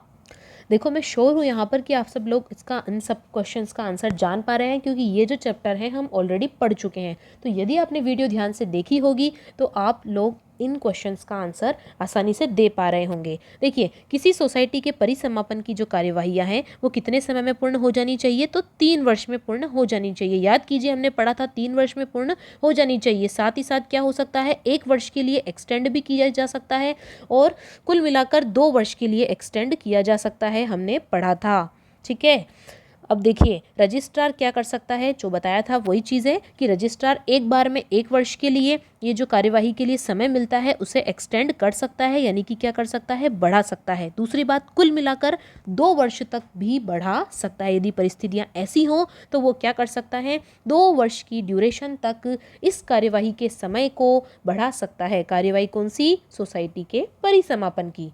देखो मैं श्योर हूँ यहाँ पर कि आप सब लोग इन सब क्वेश्चंस का आंसर जान पा रहे हैं, क्योंकि ये जो चैप्टर है हम ऑलरेडी पढ़ चुके हैं। तो यदि आपने वीडियो ध्यान से देखी होगी तो आप लोग इन क्वेश्चंस का आंसर आसानी से दे पा रहे होंगे। देखिए, किसी सोसाइटी के परिसमापन की जो कार्यवाहियाँ हैं वो कितने समय में पूर्ण हो जानी चाहिए? तो 3 वर्ष में पूर्ण हो जानी चाहिए। याद कीजिए, हमने पढ़ा था 3 वर्ष में पूर्ण हो जानी चाहिए। साथ ही साथ क्या हो सकता है? 1 वर्ष के लिए एक्सटेंड भी किया जा सकता है, और कुल मिलाकर 2 वर्ष के लिए एक्सटेंड किया जा सकता है, हमने पढ़ा था। ठीक है, अब देखिए रजिस्ट्रार क्या कर सकता है? जो बताया था वही चीज़ है कि रजिस्ट्रार एक बार में 1 वर्ष के लिए ये जो कार्यवाही के लिए समय मिलता है उसे एक्सटेंड कर सकता है, यानी कि क्या कर सकता है? बढ़ा सकता है। दूसरी बात, कुल मिलाकर 2 वर्ष तक भी बढ़ा सकता है। यदि परिस्थितियां ऐसी हों तो वो क्या कर सकता है? 2 वर्ष की ड्यूरेशन तक इस कार्यवाही के समय को बढ़ा सकता है। कार्यवाही कौन सी? सोसाइटी के परिसमापन की।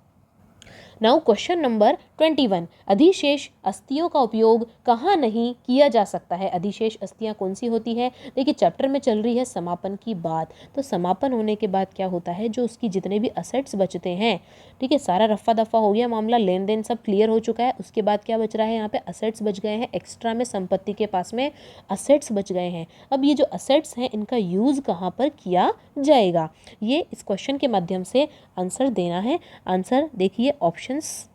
नाउ क्वेश्चन नंबर 21, अधिशेष अस्थियों का उपयोग कहाँ नहीं किया जा सकता है? अधिशेष अस्थियाँ कौन सी होती है? देखिए, चैप्टर में चल रही है समापन की बात। तो समापन होने के बाद क्या होता है? जो उसकी जितने भी असेट्स बचते हैं, ठीक है, सारा रफ्फा दफ़ा हो गया मामला, लेन देन सब क्लियर हो चुका है। उसके बाद क्या बच रहा है? यहाँ पे असेट्स बच गए हैं, एक्स्ट्रा में संपत्ति के पास में असेट्स बच गए हैं। अब ये जो असेट्स हैं इनका यूज़ कहाँ पर किया जाएगा? ये इस क्वेश्चन के माध्यम से आंसर देना है। आंसर देखिए, ऑप्शंस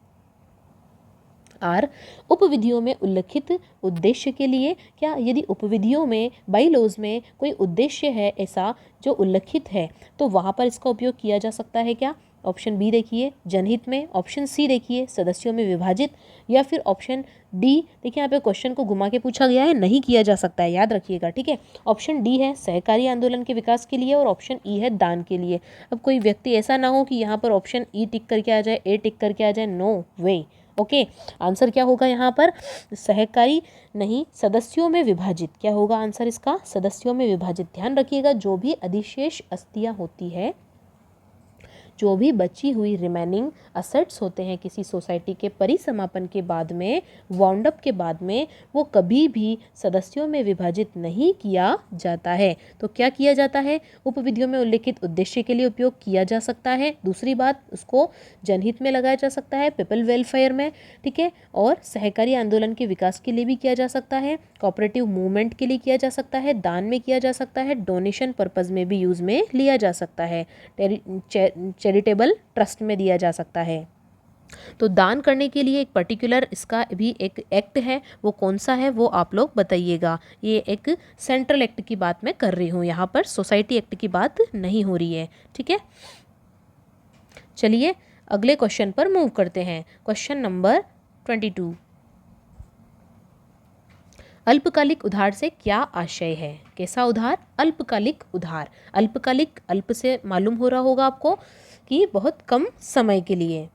आर उपविधियों में उल्लिखित उद्देश्य के लिए। क्या यदि उपविधियों में, बाई लॉज में कोई उद्देश्य है ऐसा जो उल्लिखित है, तो वहाँ पर इसका उपयोग किया जा सकता है क्या? ऑप्शन बी देखिए, जनहित में। ऑप्शन सी देखिए, सदस्यों में विभाजित। या फिर ऑप्शन डी, देखिए यहाँ पे क्वेश्चन को घुमा के पूछा गया है, नहीं किया जा सकता है, याद रखिएगा। ठीक है, ऑप्शन डी है सहकारी आंदोलन के विकास के लिए, और ऑप्शन ई है दान के लिए। अब कोई व्यक्ति ऐसा ना हो कि यहाँ पर ऑप्शन ई टिक करके आ जाए, ए टिक करके आ जाए, नो वे। ओके, आंसर क्या होगा यहाँ पर? सहकारी नहीं, सदस्यों में विभाजित। क्या होगा आंसर इसका? सदस्यों में विभाजित। ध्यान रखिएगा, जो भी अधिशेष अस्थियाँ होती है, जो भी बची हुई रिमेनिंग असेट्स होते हैं किसी सोसाइटी के परिसमापन के बाद में, वाउंड अप के बाद में, वो कभी भी सदस्यों में विभाजित नहीं किया जाता है। तो क्या किया जाता है? उपविधियों में उल्लिखित उद्देश्य के लिए उपयोग किया जा सकता है। दूसरी बात, उसको जनहित में लगाया जा सकता है, पीपल वेलफेयर में, ठीक है, और सहकारी आंदोलन के विकास के लिए भी किया जा सकता है, कोऑपरेटिव मूवमेंट के लिए किया जा सकता है, दान में किया जा सकता है, डोनेशन पर्पज में भी यूज में लिया जा सकता है, चैरिटेबल ट्रस्ट में दिया जा सकता है। तो दान करने के लिए एक पर्टिकुलर इसका भी एक एक्ट है, वो कौन सा है वो आप लोग बताइएगा। ये एक सेंट्रल एक्ट की बात मैं कर रही हूँ, यहाँ पर सोसाइटी एक्ट की बात नहीं हो रही है। ठीक है, चलिए अगले क्वेश्चन पर मूव करते हैं। Question number 22। अल्पकालिक उधार से क्या आशय है? कैसा उधार? अल्पकालिक उधार। अल्पकालिक, अल्प से मालूम हो रहा होगा आपको कि बहुत कम समय के लिए,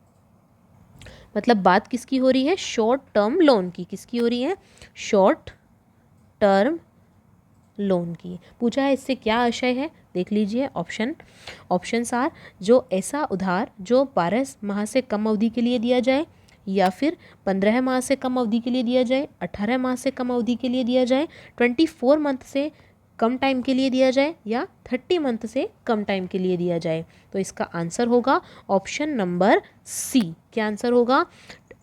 मतलब बात किसकी हो रही है? शॉर्ट टर्म लोन की। किसकी हो रही है? शॉर्ट टर्म लोन की। पूछा है इससे क्या आशय है? देख लीजिए ऑप्शंस आर, जो ऐसा उधार जो 12 माह से कम अवधि के लिए दिया जाए, या फिर 15 माह से कम अवधि के लिए दिया जाए, 18 माह से कम अवधि के लिए दिया जाए, 24 मंथ से कम टाइम के लिए दिया जाए, या 30 मंथ से कम टाइम के लिए दिया जाए। तो इसका आंसर होगा ऑप्शन नंबर सी। क्या आंसर होगा?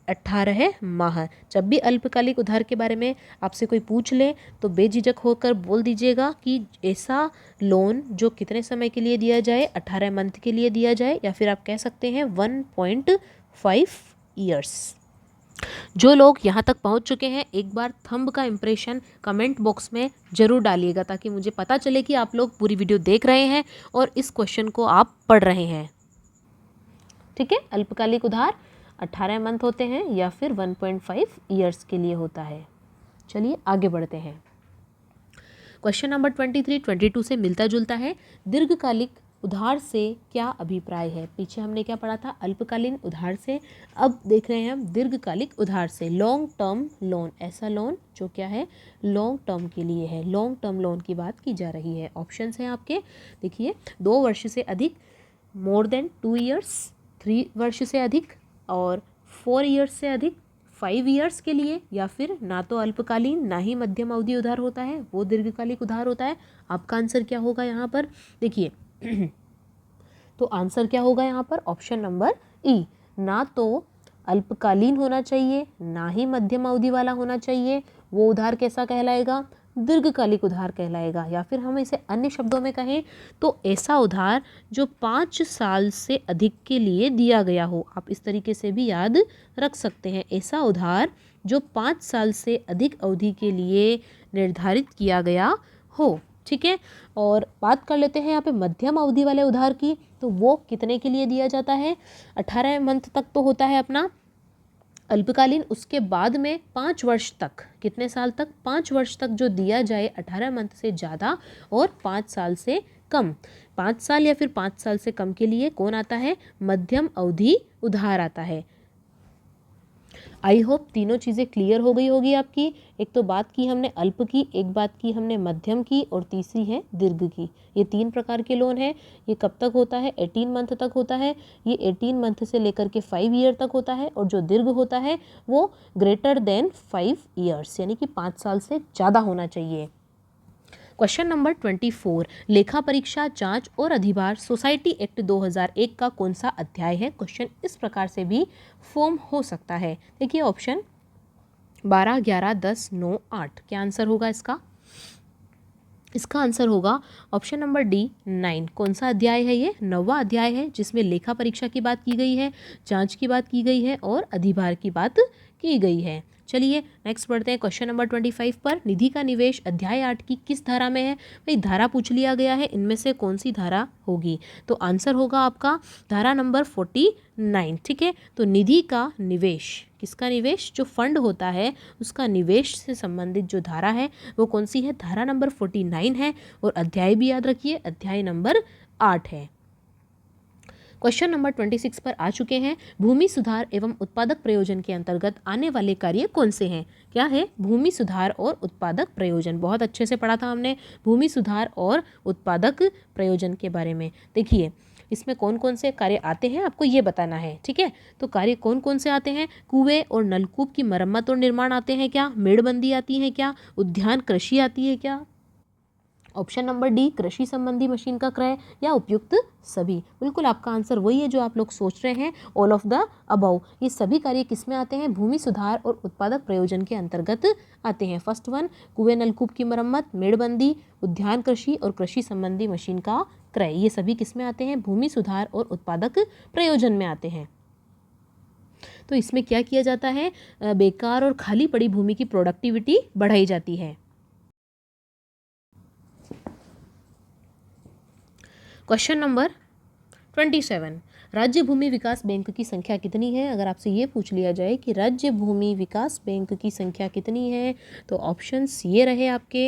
18 माह। जब भी अल्पकालिक उधार के बारे में आपसे कोई पूछ ले तो बेझिझक होकर बोल दीजिएगा कि ऐसा लोन जो कितने समय के लिए दिया जाए, 18 मंथ के लिए दिया जाए, या फिर आप कह सकते हैं 1.5 ईयर्स। जो लोग यहाँ तक पहुँच चुके हैं, एक बार थंब का इम्प्रेशन कमेंट बॉक्स में ज़रूर डालिएगा, ताकि मुझे पता चले कि आप लोग पूरी वीडियो देख रहे हैं और इस क्वेश्चन को आप पढ़ रहे हैं। ठीक है, अल्पकालिक उधार 18 मंथ होते हैं या फिर 1.5 ईयर्स के लिए होता है। चलिए आगे बढ़ते हैं। क्वेश्चन नंबर 23, 22 से मिलता जुलता है। दीर्घकालिक उधार से क्या अभिप्राय है? पीछे हमने क्या पढ़ा था? अल्पकालीन उधार से। अब देख रहे हैं हम दीर्घकालिक उधार से। लॉन्ग टर्म लोन, ऐसा लोन जो क्या है? लॉन्ग टर्म के लिए है। लॉन्ग टर्म लोन की बात की जा रही है। ऑप्शंस हैं आपके, देखिए, 2 वर्ष से अधिक, मोर देन 2 ईयर्स, 3 वर्ष से अधिक, और 4 ईयर्स से अधिक, 5 ईयर्स के लिए, या फिर ना तो अल्पकालीन ना ही मध्यम अवधि उधार होता है, वो दीर्घकालिक उधार होता है। आपका आंसर क्या होगा यहाँ पर? देखिए तो आंसर क्या होगा यहाँ पर? ऑप्शन नंबर ई। ना तो अल्पकालीन होना चाहिए ना ही मध्यम अवधि वाला होना चाहिए, वो उधार कैसा कहलाएगा? दीर्घकालिक उधार कहलाएगा। या फिर हम इसे अन्य शब्दों में कहें तो ऐसा उधार जो 5 साल से अधिक के लिए दिया गया हो। आप इस तरीके से भी याद रख सकते हैं, ऐसा उधार जो 5 साल से अधिक अवधि के लिए निर्धारित किया गया हो। ठीक है, और बात कर लेते हैं यहाँ पे मध्यम अवधि वाले उधार की। तो वो कितने के लिए दिया जाता है? 18 मंथ तक तो होता है अपना अल्पकालीन, उसके बाद में 5 वर्ष तक, कितने साल तक? 5 वर्ष तक जो दिया जाए 18 मंथ से ज़्यादा और 5 साल से कम। 5 साल या फिर 5 साल से कम के लिए कौन आता है? मध्यम अवधि उधार आता है। आई होप तीनों चीज़ें क्लियर हो गई होगी आपकी। एक तो बात की हमने अल्प की, एक बात की हमने मध्यम की, और तीसरी है दीर्घ की। ये 3 प्रकार के लोन है। ये कब तक होता है? 18 मंथ तक होता है। ये 18 मंथ से लेकर के 5 ईयर तक होता है। और जो दीर्घ होता है वो ग्रेटर देन 5 ईयर्स, यानी कि 5 साल से ज़्यादा होना चाहिए। क्वेश्चन नंबर 24, लेखा परीक्षा, जांच और अधिभार सोसाइटी एक्ट 2001 का कौन सा अध्याय है? क्वेश्चन इस प्रकार से भी फॉर्म हो सकता है। देखिए ऑप्शन 12, 11, 10, 9, 8। क्या आंसर होगा इसका? इसका आंसर होगा ऑप्शन नंबर डी, 9। कौन सा अध्याय है ये? 9वां अध्याय है, जिसमें लेखा परीक्षा की बात की गई है, जांच की बात की गई है और अधिभार की बात की गई है। चलिए नेक्स्ट बढ़ते हैं क्वेश्चन नंबर 25 पर। निधि का निवेश अध्याय 8 की किस धारा में है? भाई धारा पूछ लिया गया है, इनमें से कौन सी धारा होगी? तो आंसर होगा आपका धारा नंबर 49। ठीक है, तो निधि का निवेश, किसका निवेश? जो फंड होता है उसका निवेश से संबंधित जो धारा है वो कौन सी है? धारा नंबर 49 है। और अध्याय भी याद रखिए, अध्याय नंबर 8 है। क्वेश्चन नंबर 26 पर आ चुके हैं। भूमि सुधार एवं उत्पादक प्रयोजन के अंतर्गत आने वाले कार्य कौन से हैं? क्या है? भूमि सुधार और उत्पादक प्रयोजन। बहुत अच्छे से पढ़ा था हमने भूमि सुधार और उत्पादक प्रयोजन के बारे में। देखिए इसमें कौन कौन से कार्य आते हैं आपको ये बताना है। ठीक है, तो कार्य कौन कौन से आते हैं? कुएं और नलकूप की मरम्मत और निर्माण आते हैं क्या? मेड़बंदी आती है क्या? उद्यान कृषि आती है क्या? ऑप्शन नंबर डी, कृषि संबंधी मशीन का क्रय, या उपयुक्त सभी। बिल्कुल आपका आंसर वही है जो आप लोग सोच रहे हैं, ऑल ऑफ द अबव। ये सभी कार्य किस में आते हैं? भूमि सुधार और उत्पादक प्रयोजन के अंतर्गत आते हैं। फर्स्ट वन, कुएं नलकूप की मरम्मत, मेड़बंदी, उद्यान कृषि और कृषि संबंधी मशीन का क्रय, ये सभी किस में आते हैं? भूमि सुधार और उत्पादक प्रयोजन में आते हैं। तो इसमें क्या किया जाता है? बेकार और खाली पड़ी भूमि की प्रोडक्टिविटी बढ़ाई जाती है। क्वेश्चन नंबर 27, राज्य भूमि विकास बैंक की संख्या कितनी है? अगर आपसे ये पूछ लिया जाए कि राज्य भूमि विकास बैंक की संख्या कितनी है, तो ऑप्शंस ये रहे आपके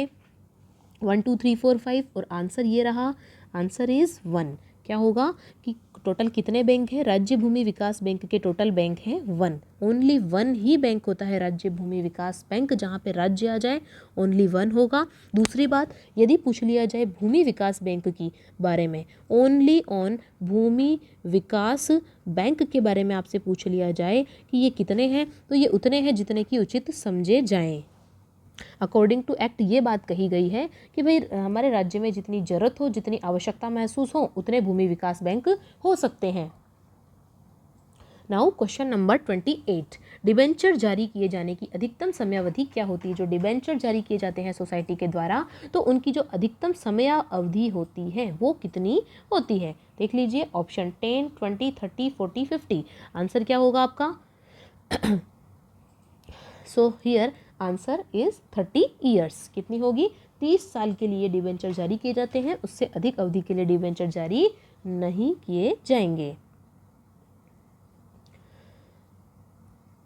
1 2 3 4 5 और आंसर ये रहा, आंसर इज़ 1। क्या होगा कि टोटल कितने बैंक हैं? राज्य भूमि विकास बैंक के टोटल बैंक हैं 1। ओनली 1 ही बैंक होता है राज्य भूमि विकास बैंक, जहाँ पे राज्य आ जाए ओनली 1 होगा। दूसरी बात, यदि पूछ लिया जाए भूमि विकास बैंक की बारे में, only on Bhoomi Vikas bank के बारे में आपसे पूछ लिया जाए कि ये कितने हैं, तो ये उतने हैं जितने की उचित समझे जाएं। अकॉर्डिंग टू एक्ट ये बात कही गई है कि भाई हमारे राज्य में जितनी ज़रूरत हो, जितनी आवश्यकता महसूस हो, उतने भूमि विकास बैंक हो सकते हैं। नाउ क्वेश्चन नंबर 28, डिबेंचर जारी किए जाने की अधिकतम समयावधि क्या होती है? जो डिबेंचर जारी किए जाते हैं सोसाइटी के द्वारा, तो उनकी जो अधिकतम समयावधि होती है वो कितनी होती है? देख लीजिए, ऑप्शन 10, 20, 30, 40, 50। आंसर क्या होगा आपका? So here answer is 30 years. कितनी होगी? 30 साल के लिए डिबेंचर जारी किए जाते हैं, उससे अधिक अवधि के लिए डिबेंचर जारी नहीं किए जाएंगे।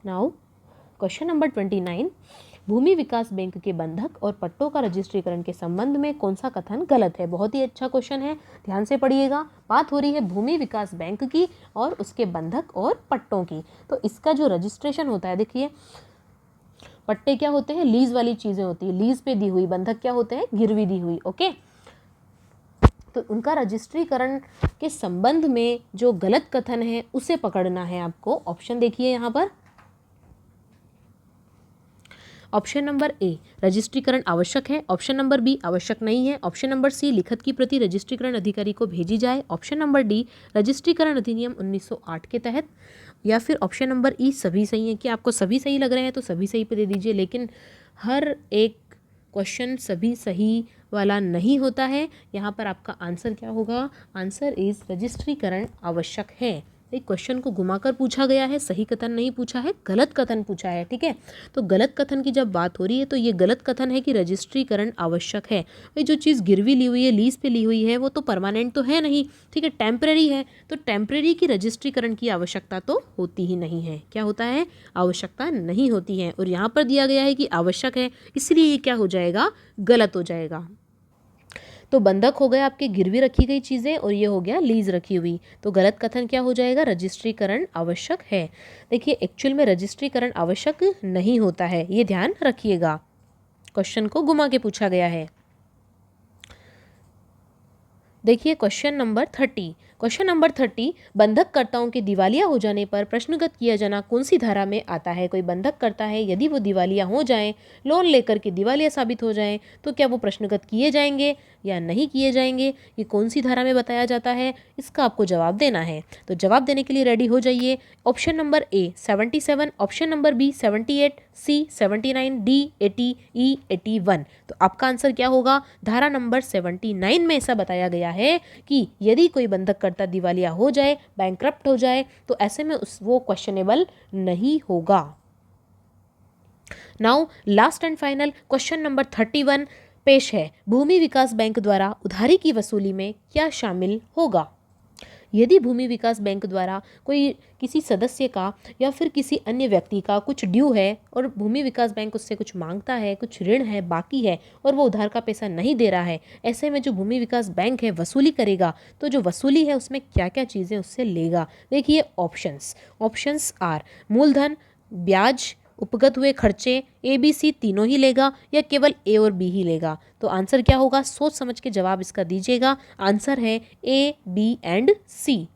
नाउ क्वेश्चन नंबर 29, भूमि विकास बैंक के बंधक और पट्टों का रजिस्ट्रीकरण के संबंध में कौन सा कथन गलत है? बहुत ही अच्छा क्वेश्चन है, ध्यान से पढ़िएगा। बात हो रही है भूमि विकास बैंक की और उसके बंधक और पट्टों की। तो इसका जो रजिस्ट्रेशन होता है, देखिए पट्टे क्या होते हैं? लीज वाली चीजें होती है, लीज पे दी हुई। बंधक क्या होते हैं? गिरवी दी हुई। ओके, तो उनका रजिस्ट्रीकरण के संबंध में जो गलत कथन है उसे पकड़ना है आपको। ऑप्शन देखिए यहाँ पर, ऑप्शन नंबर ए रजिस्ट्रीकरण आवश्यक है, ऑप्शन नंबर बी आवश्यक नहीं है, ऑप्शन नंबर सी लिखित की प्रति रजिस्ट्रीकरण अधिकारी को भेजी जाए, ऑप्शन नंबर डी रजिस्ट्रीकरण अधिनियम 1908 के तहत, या फिर ऑप्शन नंबर ई सभी सही है। कि आपको सभी सही लग रहे हैं तो सभी सही पे दे दीजिए, लेकिन हर एक क्वेश्चन सभी सही वाला नहीं होता है। यहाँ पर आपका आंसर क्या होगा? आंसर इज रजिस्ट्रीकरण आवश्यक है। एक क्वेश्चन को घुमाकर पूछा गया है, सही कथन नहीं पूछा है, गलत कथन पूछा है। ठीक है, तो गलत कथन की जब बात हो रही है तो ये गलत कथन है कि रजिस्ट्रीकरण आवश्यक है। भाई जो चीज़ गिरवी ली हुई है, लीज पे ली हुई है, वो तो परमानेंट तो है नहीं, ठीक है, टेम्परेरी है। तो टेम्परेरी की रजिस्ट्रीकरण की आवश्यकता तो होती ही नहीं है। क्या होता है? आवश्यकता नहीं होती है। और यहाँ पर दिया गया है कि आवश्यक है, इसलिए ये क्या हो जाएगा? गलत हो जाएगा। तो बंधक हो गए आपके गिरवी रखी गई चीज़ें, और ये हो गया लीज रखी हुई। तो गलत कथन क्या हो जाएगा? रजिस्ट्रीकरण आवश्यक है। देखिए, एक्चुअल में रजिस्ट्रीकरण आवश्यक नहीं होता है, ये ध्यान रखिएगा। क्वेश्चन को घुमा के पूछा गया है। देखिए क्वेश्चन नंबर 30। क्वेश्चन नंबर 30, बंधककर्ताओं के दिवालिया हो जाने पर प्रश्नगत किया जाना कौन सी धारा में आता है? कोई बंधक करता है, यदि वो दिवालिया हो जाएं, लोन लेकर के दिवालिया साबित हो जाएं, तो क्या वो प्रश्नगत किए जाएंगे या नहीं किए जाएंगे? ये कौन सी धारा में बताया जाता है? इसका आपको जवाब देना है। तो जवाब देने के लिए रेडी हो जाइए। Option number A 77, option number B 78, C 79, D 80, E 81। तो आपका आंसर क्या होगा? धारा नंबर 79 में ऐसा बताया गया है कि यदि कोई बंधककर्ता दिवालिया हो जाए, बैंकरप्ट हो जाए, तो ऐसे में वो क्वेश्चनेबल नहीं होगा। Now last and final question number 31 पेश है। भूमि विकास बैंक द्वारा उधारी की वसूली में क्या शामिल होगा? यदि भूमि विकास बैंक द्वारा कोई किसी सदस्य का या फिर किसी अन्य व्यक्ति का कुछ ड्यू है और भूमि विकास बैंक उससे कुछ मांगता है, कुछ ऋण है, बाकी है, और वो उधार का पैसा नहीं दे रहा है, ऐसे में जो भूमि विकास बैंक है वसूली करेगा, तो जो वसूली है उसमें क्या क्या चीज़ें उससे लेगा? देखिए ऑप्शंस आर मूलधन, ब्याज, उपगत हुए खर्चे, ए बी सी तीनों ही लेगा या केवल ए और बी ही लेगा? तो आंसर क्या होगा? सोच समझ के जवाब इसका दीजिएगा। आंसर है ए, बी एंड सी।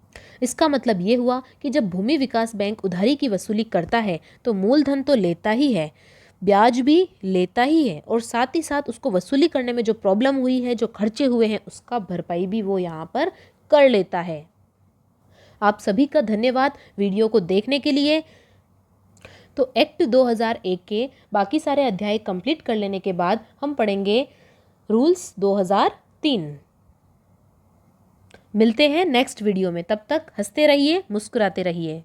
इसका मतलब ये हुआ कि जब भूमि विकास बैंक उधारी की वसूली करता है तो मूलधन तो लेता ही है, ब्याज भी लेता ही है, और साथ ही साथ उसको वसूली करने में जो प्रॉब्लम हुई है, जो खर्चे हुए हैं, उसका भरपाई भी वो यहाँ पर कर लेता है। आप सभी का धन्यवाद वीडियो को देखने के लिए। तो एक्ट 2001 के बाकी सारे अध्याय कंप्लीट कर लेने के बाद हम पढ़ेंगे रूल्स 2003। मिलते हैं नेक्स्ट वीडियो में, तब तक हंसते रहिए, मुस्कुराते रहिए।